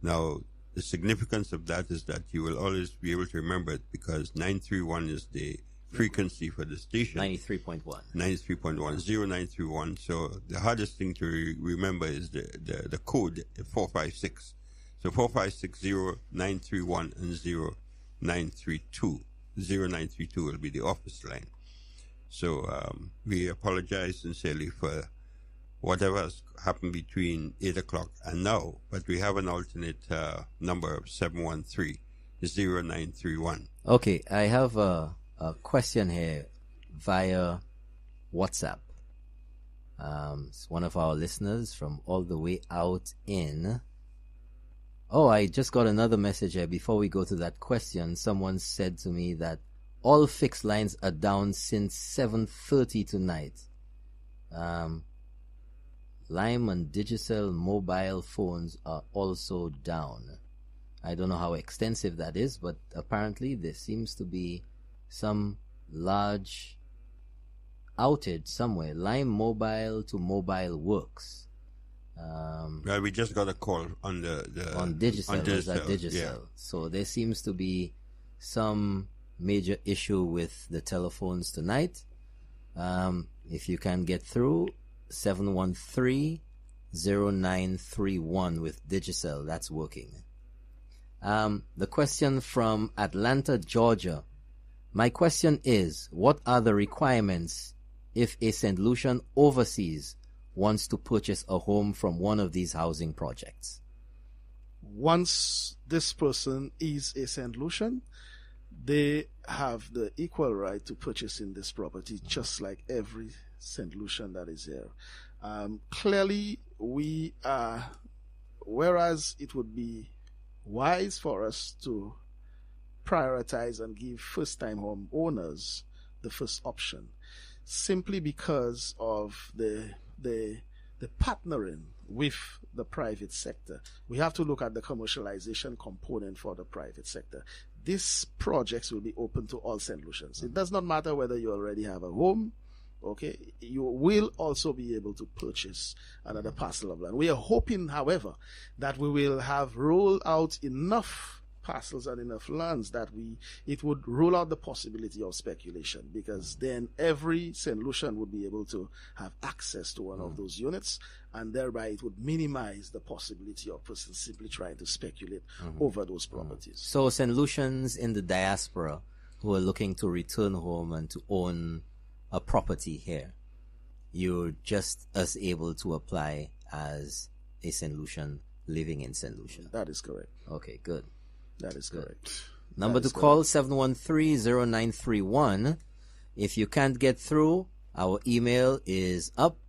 Now, the significance of that is that you will always be able to remember it, because 931 is the frequency for the station. 93.1. 93.1, 0931. So the hardest thing to remember is the code 456. So 4560931 and 0932. 0932 will be the office line. So we apologize sincerely for whatever has happened between 8 o'clock and now, but we have an alternate number of 713-0931. Okay, I have a question here via WhatsApp. It's one of our listeners from all the way out in... Oh, I just got another message here. Before we go to that question, someone said to me that all fixed lines are down since 7:30 tonight. Lime and Digicel mobile phones are also down. I don't know how extensive that is, but apparently there seems to be some large outage somewhere. Lime mobile to mobile works. Well, we just got a call on on Digicel. Digicel. Yeah. So there seems to be some major issue with the telephones tonight. If you can get through, 713-0931 with Digicel, that's working. The question from Atlanta, Georgia. My question is, what are the requirements if a St. Lucian overseas wants to purchase a home from one of these housing projects? Once this person is a St. Lucian, they have the equal right to purchasing this property, just like every St. Lucian that is here. Clearly, whereas it would be wise for us to prioritize and give first-time home owners the first option, simply because of the partnering with the private sector. We have to look at the commercialization component for the private sector. These projects will be open to all St. Lucians. It does not matter whether you already have a home. Okay, you will also be able to purchase another parcel of land. We are hoping, however, that we will have rolled out enough parcels and enough lands that it would rule out the possibility of speculation, because then every St. Lucian would be able to have access to one of those units, and thereby it would minimize the possibility of persons simply trying to speculate over those properties. So St. Lucians in the diaspora who are looking to return home and to own a property here, you're just as able to apply as a St. Lucian living in St. Lucia. That is correct. Okay, good. That is correct. Number to call, 713-0931. If you can't get through, our email is up.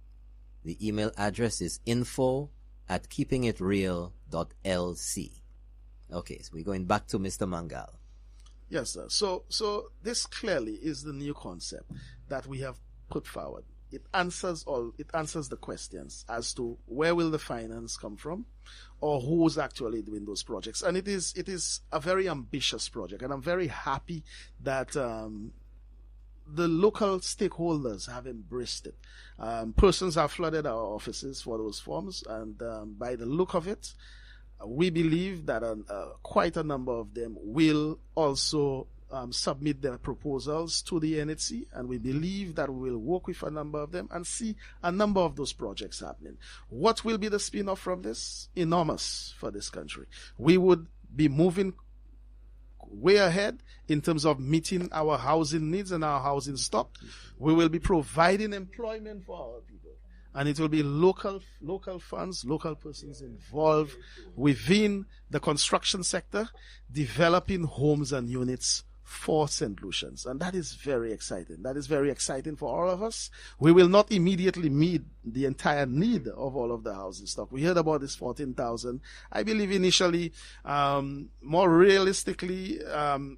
The email address is info@keepingitreal.lc. Okay, so we're going back to Mr. Mangal. Yes, sir. So this clearly is the new concept that we have put forward. It answers the questions as to where will the finance come from, or who's actually doing those projects. And it is a very ambitious project, and I'm very happy that the local stakeholders have embraced it. Persons have flooded our offices for those forms, and by the look of it, we believe that quite a number of them will also submit their proposals to the NHC, and we believe that we will work with a number of them and see a number of those projects happening. What will be the spin-off from this? Enormous for this country. We would be moving way ahead in terms of meeting our housing needs and our housing stock. We will be providing employment for our people, and it will be local funds, local persons involved within the construction sector, developing homes and units for St. Lucians. And that is very exciting. That is very exciting for all of us. We will not immediately meet the entire need of all of the housing stock. We heard about this 14,000. I believe initially, more realistically,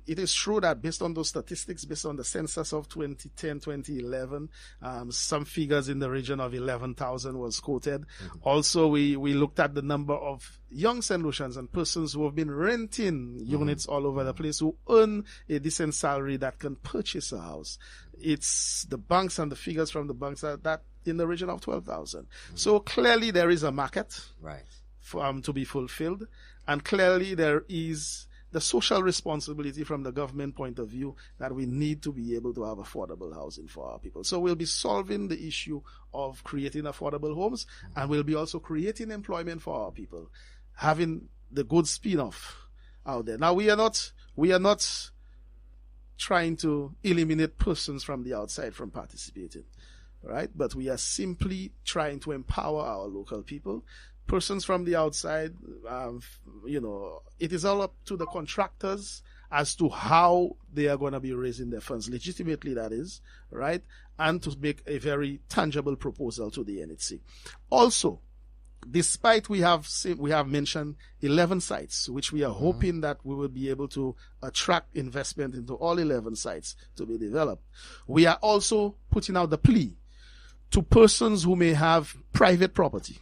it is true that based on those statistics, based on the census of 2010, 2011, some figures in the region of 11,000 was quoted. Also, we looked at the number of young St. Lucians and persons who have been renting units all over the place, who earn a decent salary that can purchase a house. It's the banks, and the figures from the banks are that in the region of 12,000. So clearly there is a market, right, to be fulfilled, and clearly there is the social responsibility from the government point of view that we need to be able to have affordable housing for our people. So we'll be solving the issue of creating affordable homes, and we'll be also creating employment for our people, having the good spin-off out there. Now we are not trying to eliminate persons from the outside from participating, right? But we are simply trying to empower our local people. Persons from the outside, it is all up to the contractors as to how they are going to be raising their funds, legitimately that is, right? And to make a very tangible proposal to the NHC. Also, despite we have mentioned 11 sites, which we are hoping that we will be able to attract investment into all 11 sites to be developed, we are also putting out the plea to persons who may have private property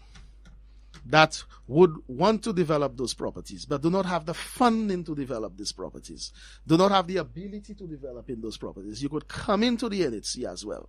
that would want to develop those properties, but do not have the funding to develop these properties, do not have the ability to develop in those properties. You could come into the NHC as well.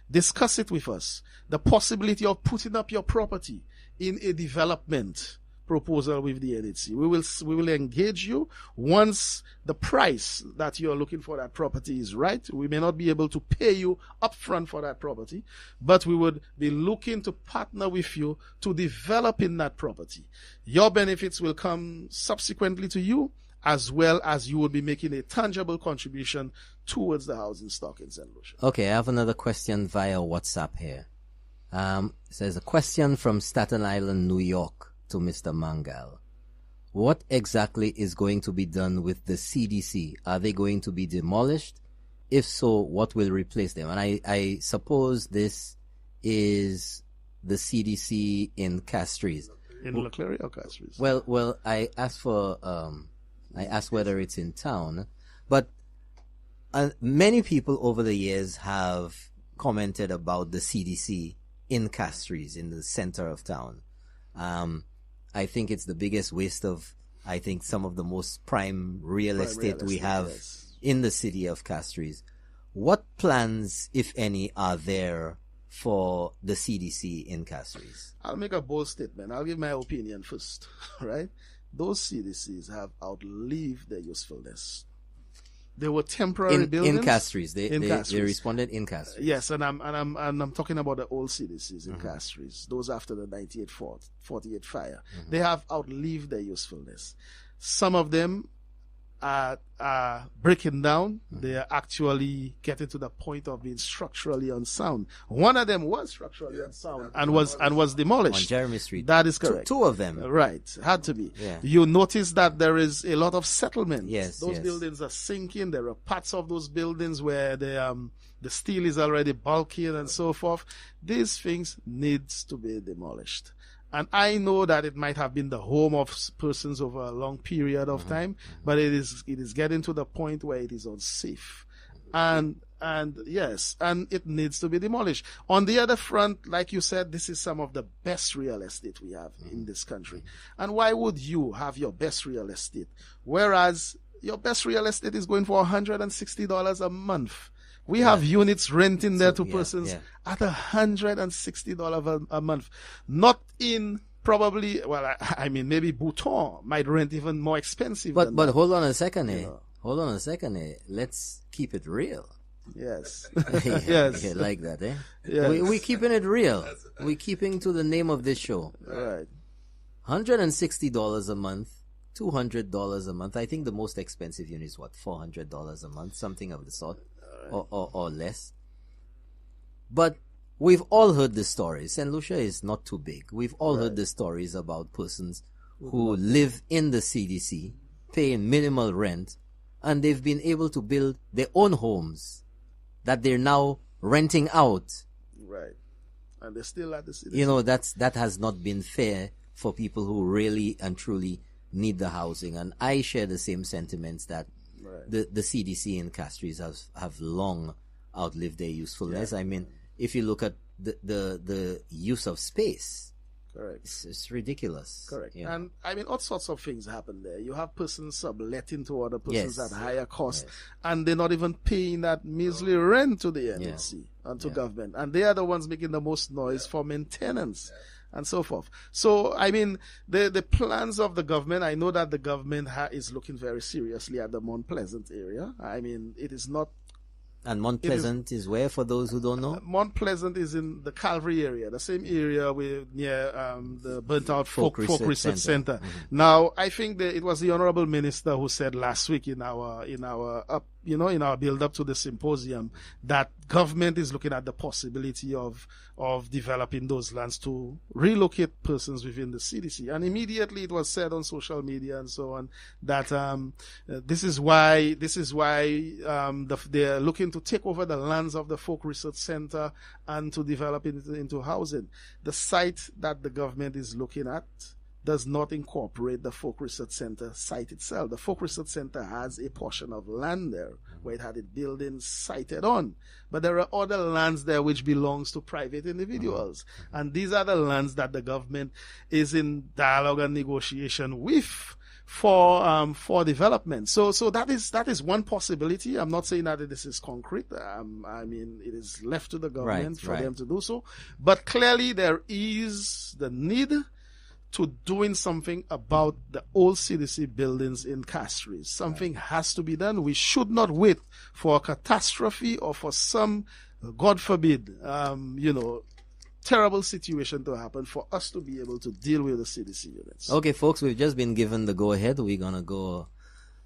Discuss it with us. The possibility of putting up your property in a development proposal with the NHC. We will engage you once the price that you're looking for that property is right. We may not be able to pay you upfront for that property, but we would be looking to partner with you to develop in that property. Your benefits will come subsequently to you, as well as you will be making a tangible contribution towards the housing stock in St. Lucia. Okay, I have another question via WhatsApp here. It says a question from Staten Island, New York, to Mr. Mangal. What exactly is going to be done with the CDC? Are they going to be demolished? If so, what will replace them? And I suppose this is the CDC in Castries. In Leclerc or Castries? Well, I asked whether it's in town, but many people over the years have commented about the CDC in Castries, in the center of town. I think it's the biggest waste of, some of the most prime real estate we have in the city of Castries. What plans, if any, are there for the CDC in Castries? I'll make a bold statement. I'll give my opinion first, right? Those CDCs have outlived their usefulness. They were temporary buildings in Castries. They responded in Castries. Yes, and I'm talking about the old CDCs in Castries, those after the 1948 fire. Mm-hmm. They have outlived their usefulness. Some of them are breaking down. They are actually getting to the point of being structurally unsound. One of them was structurally unsound and was demolished on Jeremy Street. That is correct. Two of them, right? Had to be. Yeah. You notice that there is a lot of settlement. Yes, those buildings are sinking. There are parts of those buildings where the steel is already bulky and so forth. These things needs to be demolished. And I know that it might have been the home of persons over a long period of time, but it is getting to the point where it is unsafe. And yes, and it needs to be demolished. On the other front, like you said, this is some of the best real estate we have in this country. And why would you have your best real estate? Whereas your best real estate is going for $160 a month. We have units renting there to persons at $160 a month. Not in probably, maybe Bhutan might rent even more expensive. But hold on a second, Hold on a second, Let's keep it real. Yes. Yes. Okay, like that, eh? Yes. We're keeping it real. We're keeping to the name of this show. Right. $160 a month, $200 a month. I think the most expensive unit is $400 a month, something of the sort. Or less. But we've all heard the stories. St. Lucia is not too big. We've all heard the stories about persons who live in the CDC, paying minimal rent, and they've been able to build their own homes that they're now renting out. Right. And they're still at the CDC. That has not been fair for people who really and truly need the housing. And I share the same sentiments that the CDC in Castries have long outlived their usefulness. Yeah. I mean, if you look at the use of space, correct, it's ridiculous. Correct. And all sorts of things happen there. You have persons subletting to other persons at higher cost, and they're not even paying that measly rent to the NHC and to government, and they are the ones making the most noise for maintenance. and so forth. So, I mean, the plans of the government, I know that the government is looking very seriously at the Mount Pleasant area. I mean, it is not. And Mount Pleasant is where, for those who don't know? Mount Pleasant is in the Calvary area, the same area near the burnt-out Folk Research Center. Mm-hmm. Now, I think that it was the Honorable Minister who said last week in our build-up to the symposium that government is looking at the possibility of developing those lands to relocate persons within the CDC. And immediately it was said on social media and so on that this is why they're looking to take over the lands of the Folk Research Center and to develop it into housing. The site that the government is looking at does not incorporate the Folk Research Center site itself. The Folk Research Center has a portion of land there where it had its buildings sited on. But there are other lands there which belongs to private individuals. And these are the lands that the government is in dialogue and negotiation with for development. So that is one possibility. I'm not saying that this is concrete. I mean, it is left to the government for them to do so. But clearly there is the need to doing something about the old CDC buildings in Castries. Something has to be done. We should not wait for a catastrophe or for some, God forbid, terrible situation to happen for us to be able to deal with the CDC units. Okay, folks, we've just been given the go-ahead. We're going to go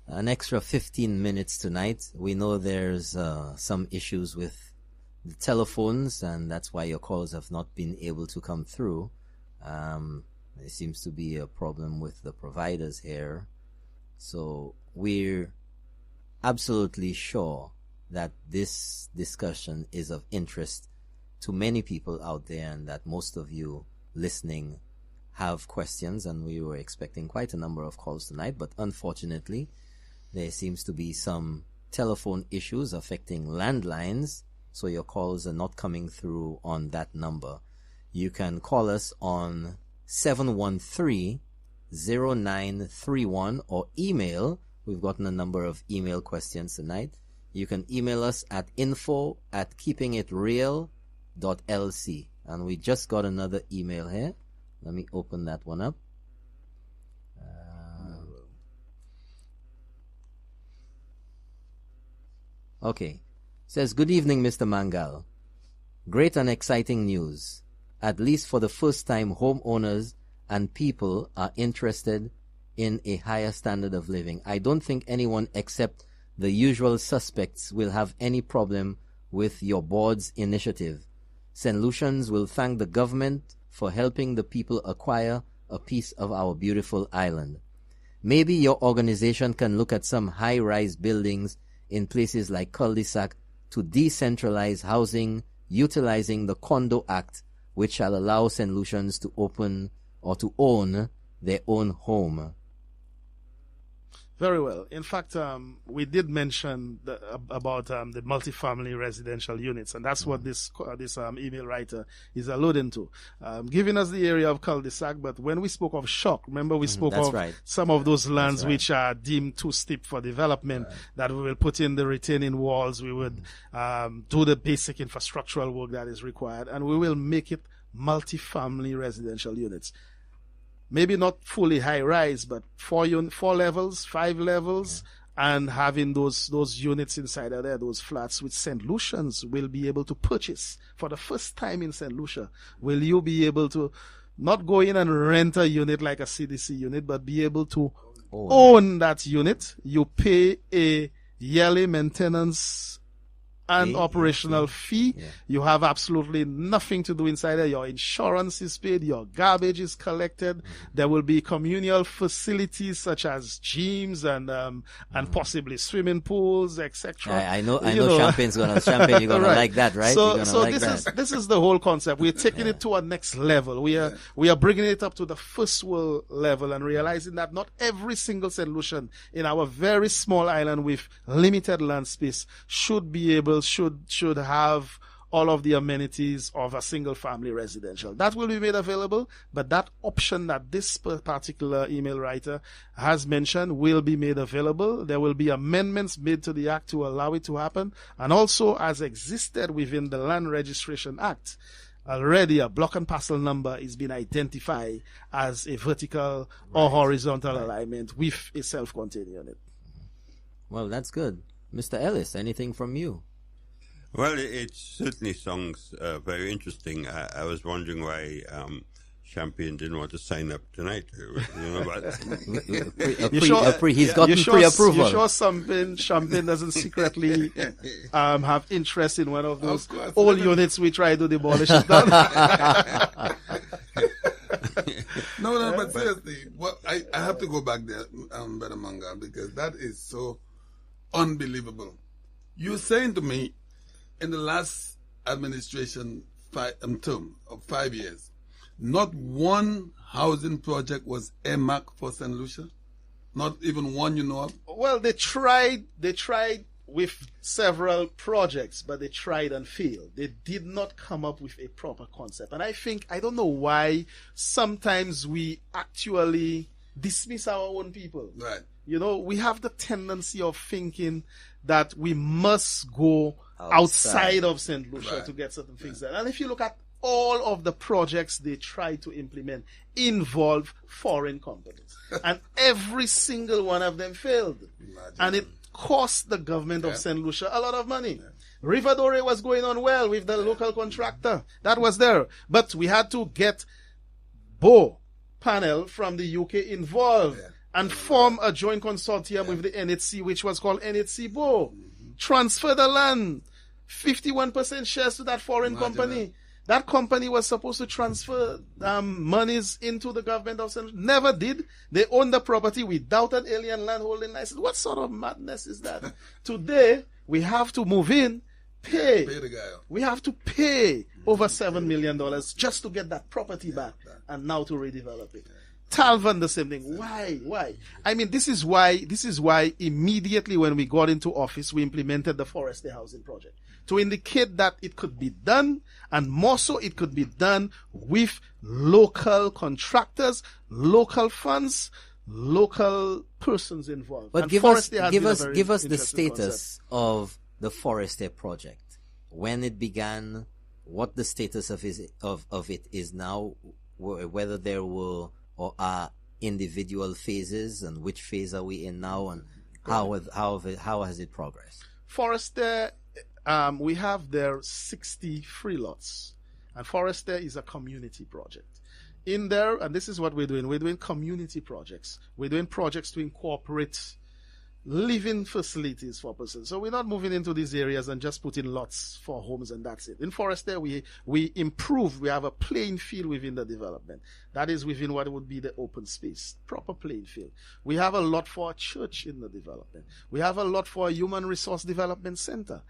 an extra 15 minutes tonight. We know there's some issues with the telephones, and that's why your calls have not been able to come through. There seems to be a problem with the providers here. So we're absolutely sure that this discussion is of interest to many people out there, and that most of you listening have questions, and we were expecting quite a number of calls tonight, but unfortunately there seems to be some telephone issues affecting landlines, so your calls are not coming through on that number. You can call us on 713-0931 or email. We've gotten a number of email questions tonight. You can email us at info@keepingitreal.lc. And we just got another email here. Let me open that one up. Okay. Says, good evening, Mr. Mangal. Great and exciting news. At least for the first time, homeowners and people are interested in a higher standard of living. I don't think anyone except the usual suspects will have any problem with your board's initiative. St. Lucians will thank the government for helping the people acquire a piece of our beautiful island. Maybe your organization can look at some high-rise buildings in places like cul-de-sac to decentralize housing, utilizing the Condo Act, which shall allow St. Lucians to open or to own their own home. Very well. In fact, we did mention about the multifamily residential units, and that's what this email writer is alluding to, giving us the area of cul-de-sac. But when we spoke of shock, remember we spoke of some of those lands which are deemed too steep for development, that we will put in the retaining walls, we would do the basic infrastructural work that is required, and we will make it multifamily residential units. Maybe not fully high rise, but 4 levels, 5 levels, and having those units inside of there, those flats, which St. Lucians will be able to purchase for the first time in St. Lucia. Will you be able to not go in and rent a unit like a CDC unit, but be able to own that unit? You pay a yearly maintenance and operational fee. You have absolutely nothing to do inside there. Your insurance is paid. Your garbage is collected. There will be communal facilities such as gyms and possibly swimming pools, etc. I know Champagne's Champagne, you're gonna like that, right? So this is the whole concept. We're taking it to a next level. We are bringing it up to the first world level and realizing that not every single St. Lucian in our very small island with limited land space should have all of the amenities of a single family residential. That will be made available, but that option that this particular email writer has mentioned will be made available. There will be amendments made to the Act to allow it to happen, and also as existed within the Land Registration Act. already a block and parcel number is being identified as a vertical or horizontal alignment with a self-contained unit. Well, that's good. Mr. Ellis, anything from you? Well, it certainly sounds very interesting. I was wondering why Champagne didn't want to sign up tonight. He's gotten pre-approval. You sure Champagne doesn't secretly have interest in one of those old units we try to demolish? No, but seriously, I have to go back there, Brother Mangal, because that is so unbelievable. You're saying to me, in the last administration term of 5 years, not one housing project was earmarked for St. Lucia? Not even one you know of? Well, they tried with several projects, but they tried and failed. They did not come up with a proper concept. And I don't know why sometimes we actually dismiss our own people. Right. We have the tendency of thinking that we must go outside of St. Lucia to get certain things done. And if you look at all of the projects they try to implement involve foreign companies. And every single one of them failed. And it cost the government of St. Lucia a lot of money. Rivadore was going on well with the local contractor. That was there. But we had to get Bow Panel from the UK involved and form a joint consortium with the NHC, which was called NHC Bow. Transfer the land. 51% shares to that foreign company. That company was supposed to transfer monies into the government of St. Lucia. Never did. They owned the property without an alien land holding license. What sort of madness is that? Today, we have to move in, pay. Pay the guy off. We have to pay over $7 million just to get that property back and now to redevelop it. Talvan, the same thing. Why? I mean, this is why immediately when we got into office, we implemented the Forestry Housing Project to indicate that it could be done, and more so it could be done with local contractors, local funds, local persons involved. But and give us the interesting status of the Forestry Project. When it began, what the status of it is now, whether there were or are individual phases, and which phase are we in now, and how has it progressed? Forester, we have there 60 free lots, and Forester is a community project. In there, and this is what we're doing community projects. We're doing projects to incorporate living facilities for persons. So we're not moving into these areas and just putting lots for homes and that's it. In Forester, we improve. We have a playing field within the development. That is within what would be the open space, proper playing field. We have a lot for a church in the development. We have a lot for a human resource development center.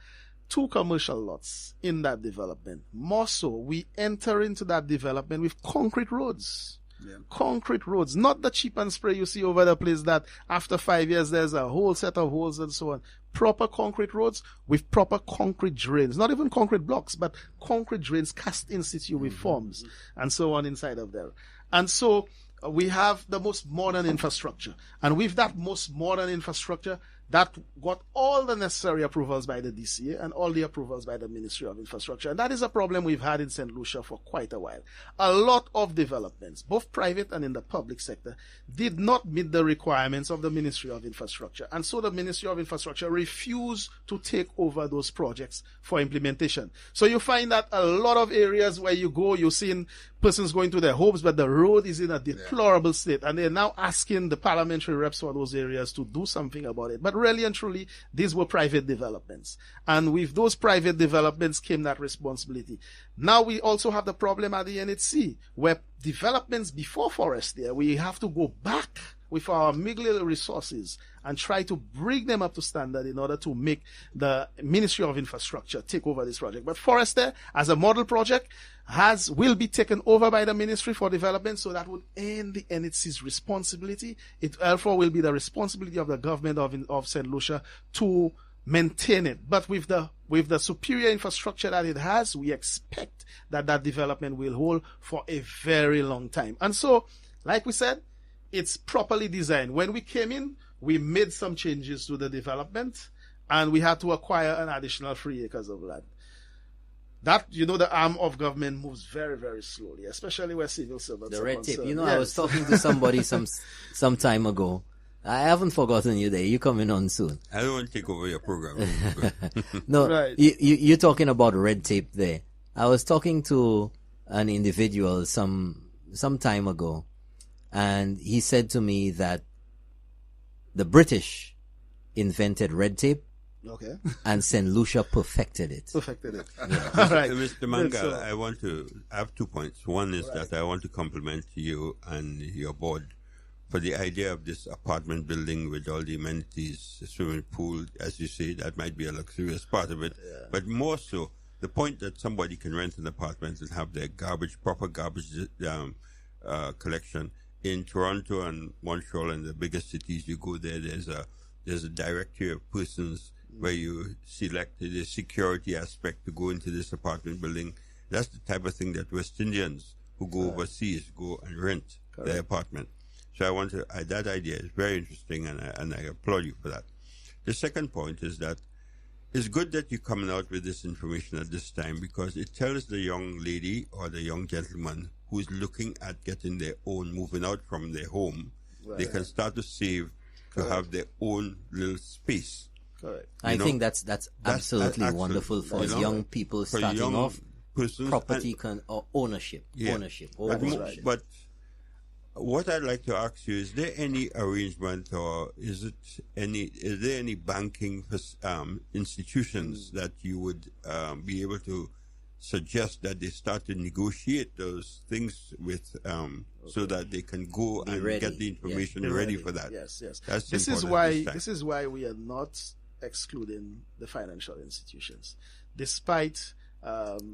2 commercial lots in that development. More so, we enter into that development with concrete roads. Yeah. Concrete roads, not the cheap and spray you see over the place that after 5 years there's a whole set of holes and so on. Proper concrete roads with proper concrete drains, not even concrete blocks, but concrete drains cast in situ with forms and so on inside of there. And so we have the most modern infrastructure. And with that most modern infrastructure, that got all the necessary approvals by the DCA and all the approvals by the Ministry of Infrastructure. And that is a problem we've had in St. Lucia for quite a while. A lot of developments, both private and in the public sector, did not meet the requirements of the Ministry of Infrastructure. And so the Ministry of Infrastructure refused to take over those projects for implementation. So you find that a lot of areas where you go, you're seeing persons going to their homes, but the road is in a deplorable state. And they're now asking the parliamentary reps for those areas to do something about it. But really and truly, these were private developments. And with those private developments came that responsibility. Now we also have the problem at the NHC, where developments before Forestier, we have to go back with our meager resources and try to bring them up to standard in order to make the Ministry of Infrastructure take over this project. But Forester, as a model project, will be taken over by the Ministry for Development, so that would end the NHC's responsibility. It therefore will be the responsibility of the government of St. Lucia to maintain it. But with the superior infrastructure that it has, we expect that development will hold for a very long time. And so, like we said, it's properly designed. When we came in, we made some changes to the development, and we had to acquire an additional 3 acres of land. that, the arm of government moves very, very slowly, especially where civil servants The are red tape. concerned. I was talking to somebody some time ago. I haven't forgotten you there. You're coming on soon. I don't want to take over your program. No, Right. you're talking about red tape there. I was talking to an individual some time ago, and he said to me that the British invented red tape, Okay. and St. Lucia perfected it. All right. Mr. Mangal, So- I have 2 points. One is that I want to compliment you and your board for the idea of this apartment building with all the amenities, swimming pool, as you say, that might be a luxurious part of it. Yeah. But more so, the point that somebody can rent an apartment and have their proper garbage collection. In Toronto and Montreal and the bigger cities, you go there, there's a directory of persons where you select the security aspect to go into this apartment building. That's the type of thing that West Indians who go overseas go and rent their apartment. So that idea is very interesting, and I applaud you for that. The second point is that it's good that you're coming out with this information at this time, because it tells the young lady or the young gentleman who is looking at moving out from their home, they can start to save to have their own little space. Correct. I think that's absolutely wonderful for young people starting off. Property or ownership. Yeah. Ownership. But what I'd like to ask you, is there any arrangement, or is there any banking institutions that you would be able to suggest that they start to negotiate those things with, so that they can go and get the information ready for that? Yes. This is why we are not excluding the financial institutions, despite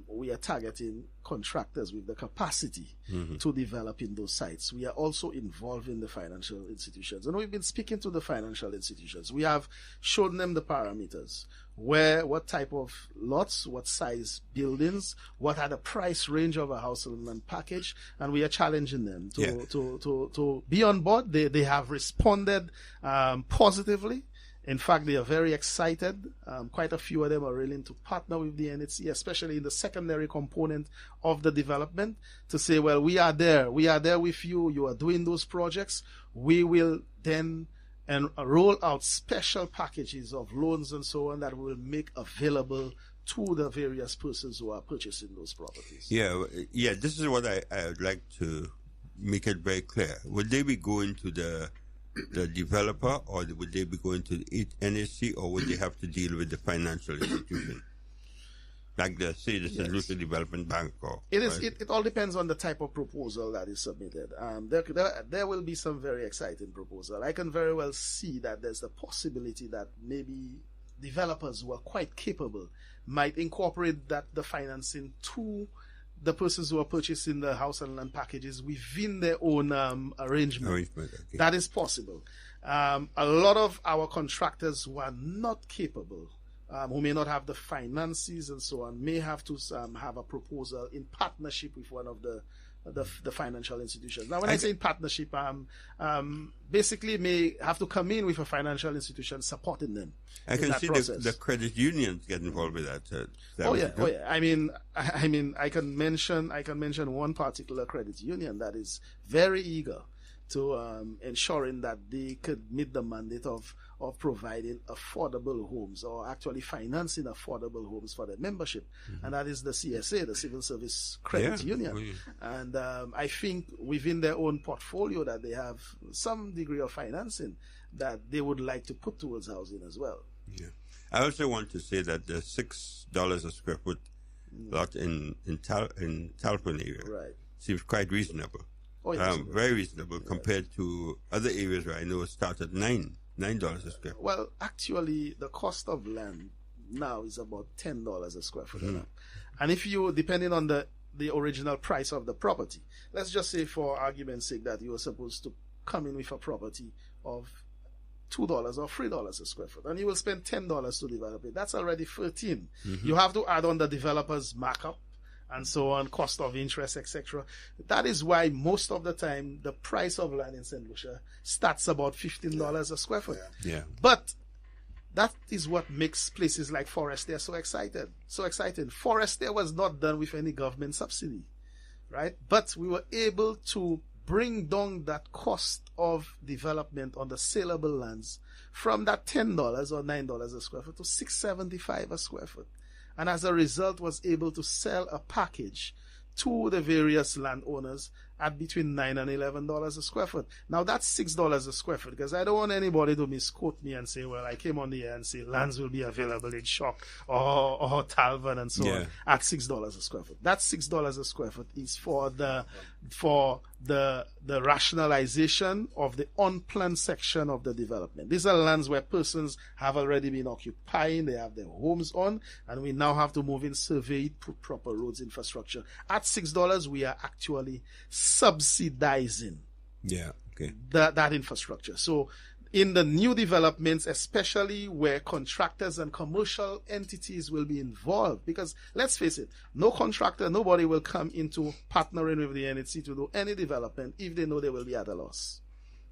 we are targeting contractors with the capacity to develop in those sites. We are also involving the financial institutions, and we've been speaking to the financial institutions. We have shown them the parameters, what type of lots, what size buildings, what are the price range of a household and package, and we are challenging them to be on board. They have responded positively. In fact, they are very excited. Quite a few of them are willing to partner with the NHC, especially in the secondary component of the development, to say, well, we are there with you. You are doing those projects. We will then roll out special packages of loans and so on that will make available to the various persons who are purchasing those properties. Yeah. This is what I would like to make it very clear. Would they be going to the developer, or would they be going to the NSC, or would they have to deal with the financial institution, like the St. Lucia Development Bank? It all depends on the type of proposal that is submitted. There will be some very exciting proposal. I can very well see that there's the possibility that maybe developers who are quite capable might incorporate the financing to the persons who are purchasing the house and land packages within their own arrangement. Okay. That is possible. A lot of our contractors who are not capable, who may not have the finances and so on, may have to have a proposal in partnership with one of the financial institutions. Now, when I say in partnership, basically may have to come in with a financial institution supporting them. I can see the credit unions get involved with that. Oh yeah. I mean, I can mention one particular credit union that is very eager to ensuring that they could meet the mandate of providing affordable homes, or actually financing affordable homes for their membership, and that is the CSA, the Civil Service Credit Union. And I think within their own portfolio that they have some degree of financing that they would like to put towards housing as well. Yeah, I also want to say that the $6 a square foot lot in Talpon area seems quite reasonable. Oh, yes, very reasonable compared to other areas where I know it starts at $9 a square foot. Well, actually, the cost of land now is about $10 a square foot. And if you, depending on the original price of the property, let's just say for argument's sake that you are supposed to come in with a property of $2 or $3 a square foot, and you will spend $10 to develop it. That's already $13. You have to add on the developer's markup and so on, cost of interest, etc. That is why most of the time the price of land in St. Lucia starts about $15 a square foot. Yeah. But That is what makes places like Forestier so excited. So exciting. Forestier was not done with any government subsidy, right? But we were able to bring down that cost of development on the saleable lands from that $10 or $9 a square foot to $6.75 a square foot. And as a result was able to sell a package to the various landowners at between $9 and $11 a square foot. Now that's $6 a square foot, because I don't want anybody to misquote me and say, well, I came on the air and say lands will be available in Shock or Talvan and so on at $6 a square foot. That $6 a square foot is for the rationalization of the unplanned section of the development. These are lands where persons have already been occupying, they have their homes on, and we now have to move in, survey it, put proper roads, infrastructure. At $6, we are actually subsidizing that infrastructure. So in the new developments, especially where contractors and commercial entities will be involved, because let's face it, no contractor, nobody will come into partnering with the NHC to do any development if they know they will be at a loss,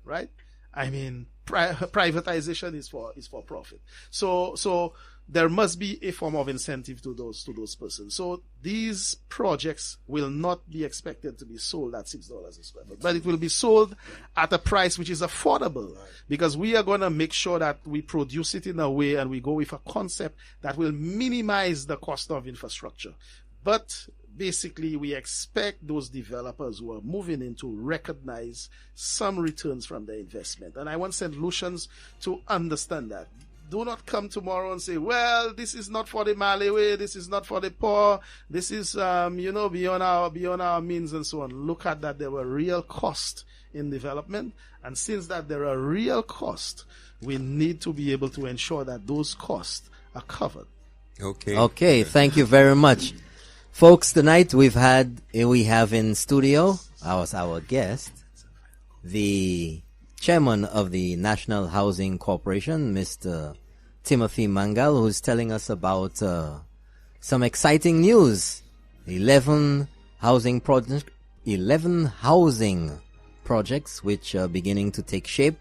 right? I mean, privatization is for profit. So there must be a form of incentive to those persons. So these projects will not be expected to be sold at $6 a square foot, but it will be sold at a price which is affordable, because we are going to make sure that we produce it in a way and we go with a concept that will minimize the cost of infrastructure. But basically, we expect those developers who are moving in to recognize some returns from their investment. And I want St. Lucians to understand that. Do not come tomorrow and say, well, this is not for the Malawi, this is not for the poor, this is, beyond our means and so on. Look at that. There were real costs in development. And since that there are real costs, we need to be able to ensure that those costs are covered. Okay. Thank you very much. Folks, tonight we have in studio our guest, the chairman of the National Housing Corporation, Mr. Timothy Mangal, who's telling us about some exciting news. 11 housing projects which are beginning to take shape,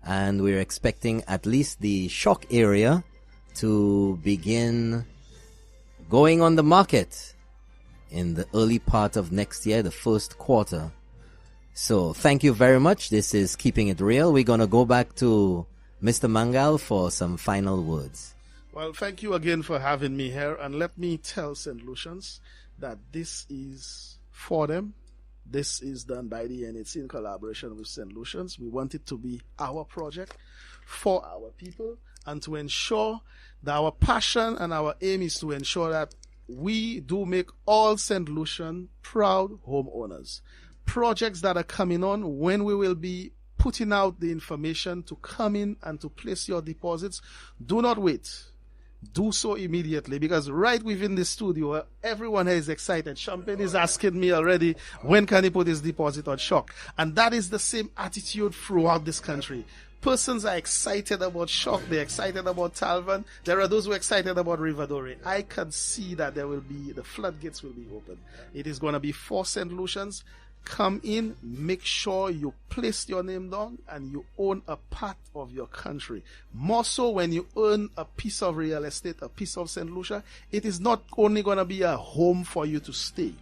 and we're expecting at least the Shock area to begin going on the market in the early part of next year, the first quarter. So thank you very much. This is Keeping It Real. We're going to go back to Mr. Mangal for some final words. Well, thank you again for having me here. And let me tell St. Lucians that this is for them. This is done by the NHC in collaboration with St. Lucians. We want it to be our project for our people, and to ensure that our passion and our aim is to ensure that we do make all St. Lucian proud homeowners. Projects that are coming on, when we will be putting out the information to come in and to place your deposits, do not wait. Do so immediately, because right within the studio, everyone is excited. Champagne is asking me already, when can he put his deposit on Shock? And that is the same attitude throughout this country. Persons are excited about Shock. They're excited about Talvan. There are those who are excited about Rivadore. I can see that the floodgates will be open. It is going to be for St. Lucians. Come in, make sure you place your name down and you own a part of your country. More so when you own a piece of real estate, a piece of St. Lucia, it is not only going to be a home for you to stay.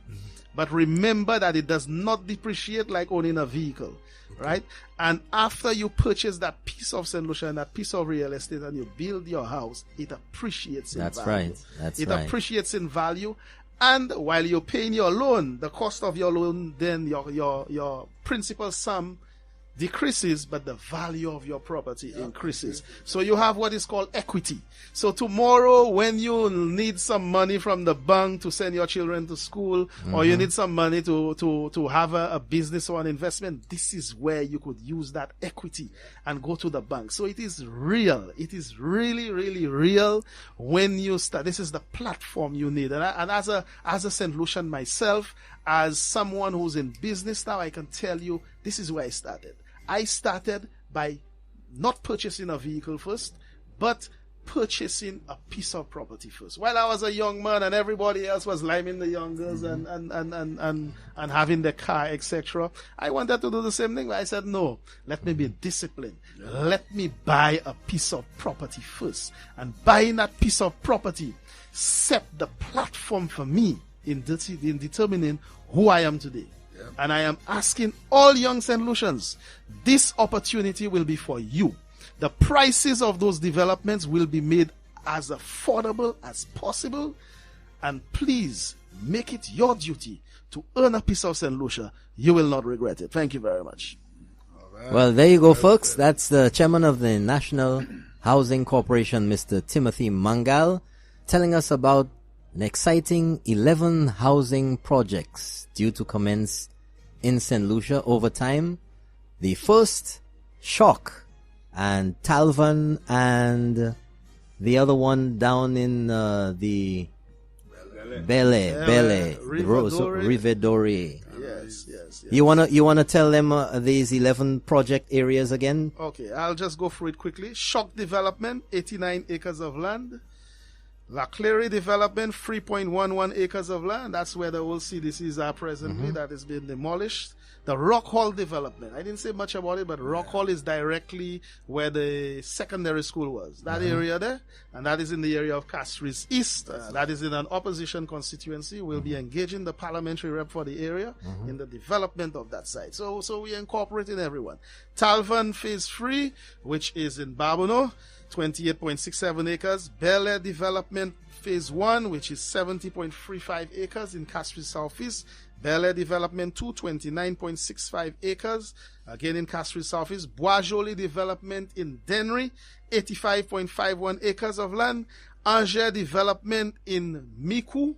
But remember that it does not depreciate like owning a vehicle, right? And after you purchase that piece of St. Lucia and that piece of real estate and you build your house, it appreciates in value. That's right. It appreciates in value. And while you're paying your loan, the cost of your loan, then your principal sum decreases, but the value of your property increases. So you have what is called equity. So tomorrow, when you need some money from the bank to send your children to school, or you need some money to have a business or an investment, this is where you could use that equity and go to the bank. So it is real. It is really, really real when you start. This is the platform you need. And as a St. Lucian myself, as someone who's in business now, I can tell you this is where I started. I started by not purchasing a vehicle first, but purchasing a piece of property first. While I was a young man and everybody else was liming the young girls and having their car, etc., I wanted to do the same thing. But I said, no, let me be disciplined. Let me buy a piece of property first. And buying that piece of property set the platform for me in determining who I am today. Yep. And I am asking all young St. Lucians, this opportunity will be for you. The prices of those developments will be made as affordable as possible. And please make it your duty to earn a piece of St. Lucia. You will not regret it. Thank you very much. Well, there you go, folks. That's the chairman of the National Housing Corporation, Mr. Timothy Mangal, telling us about an exciting 11 housing projects due to commence in St. Lucia over time. The first, Shock, and Talvan, and the other one down in the Bele, Rivedore. Yes. You wanna tell them these 11 project areas again? Okay, I'll just go through it quickly. Shock Development, 89 acres of land. La Clary Development, 3.11 acres of land. That's where the old CDCs are presently. That is being demolished. The Rock Hall Development. I didn't say much about it, but Rock Hall is directly where the secondary school was. That area there. And that is in the area of Castries East. That is in an opposition constituency. We'll be engaging the parliamentary rep for the area in the development of that site. So we're incorporating everyone. Talvan Phase 3, which is in Babono, 28.67 acres. Bel Air Development Phase 1, which is 70.35 acres in Castries Southeast. Bel Air Development 2, 29.65 acres, again in Castries Southeast. Boisjoli Development in Dennery, 85.51 acres of land. Angers Development in Miku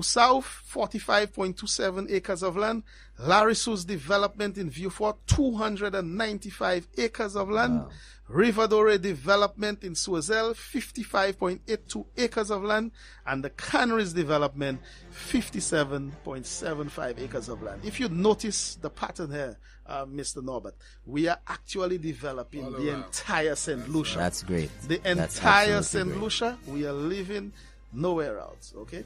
South, 45.27 acres of land. Larissus Development in Vieux-Fort, 295 acres of land. Wow. Rivadore Development in Soisel, 55.82 acres of land. And the Canaries Development, 57.75 acres of land. If you notice the pattern here, Mr. Norbert, we are actually developing the entire St. Lucia. That's great. The entire St. Lucia, we are living nowhere else, okay?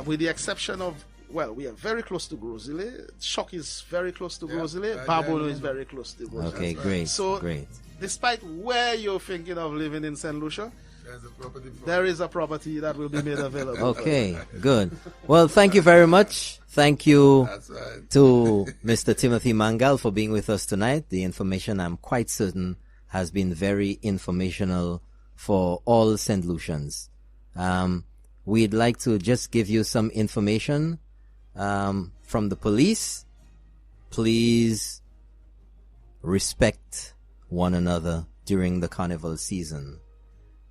With the exception of, well, we are very close to Grosile. Shock is very close to Grosile. Babolo is very close to Grosile. Okay, great. So, great. Despite where you're thinking of living in St. Lucia, there is a property that will be made available. Okay, good. Well, thank you very much. Thank you to Mr. Timothy Mangal for being with us tonight. The information, I'm quite certain, has been very informational for all St. Lucians. We'd like to just give you some information from the police. Please respect one another during the carnival season.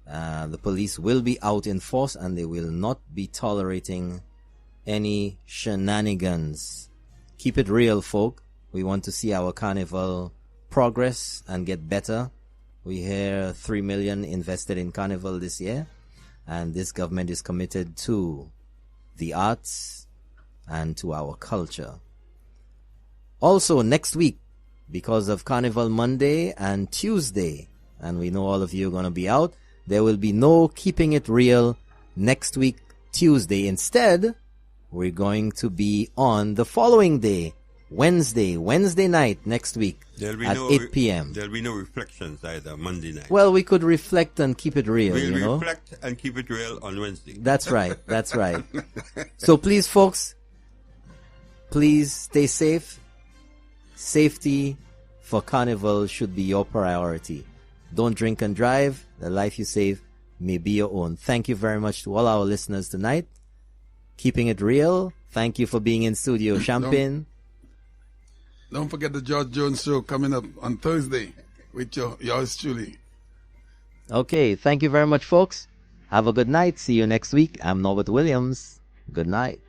The police will be out in force and they will not be tolerating any shenanigans. Keep it real, folk. We want to see our carnival progress and get better. We hear 3 million invested in carnival this year, and this government is committed to the arts and to our culture. Also, next week, because of Carnival Monday and Tuesday, and we know all of you are going to be out, there will be no Keeping It Real next week, Tuesday. Instead, we're going to be on the following day, Wednesday night next week at 8 p.m. There'll be no reflections either Monday night. Well, we could reflect and keep it real, We'll reflect and keep it real on Wednesday. That's right. So please, folks, please stay safe. Safety for Carnival should be your priority. Don't drink and drive. The life you save may be your own. Thank you very much to all our listeners tonight. Keeping it real. Thank you for being in studio, Champagne. Don't forget the George Jones show coming up on Thursday with yours truly. Okay, thank you very much, folks. Have a good night. See you next week. I'm Norbert Williams. Good night.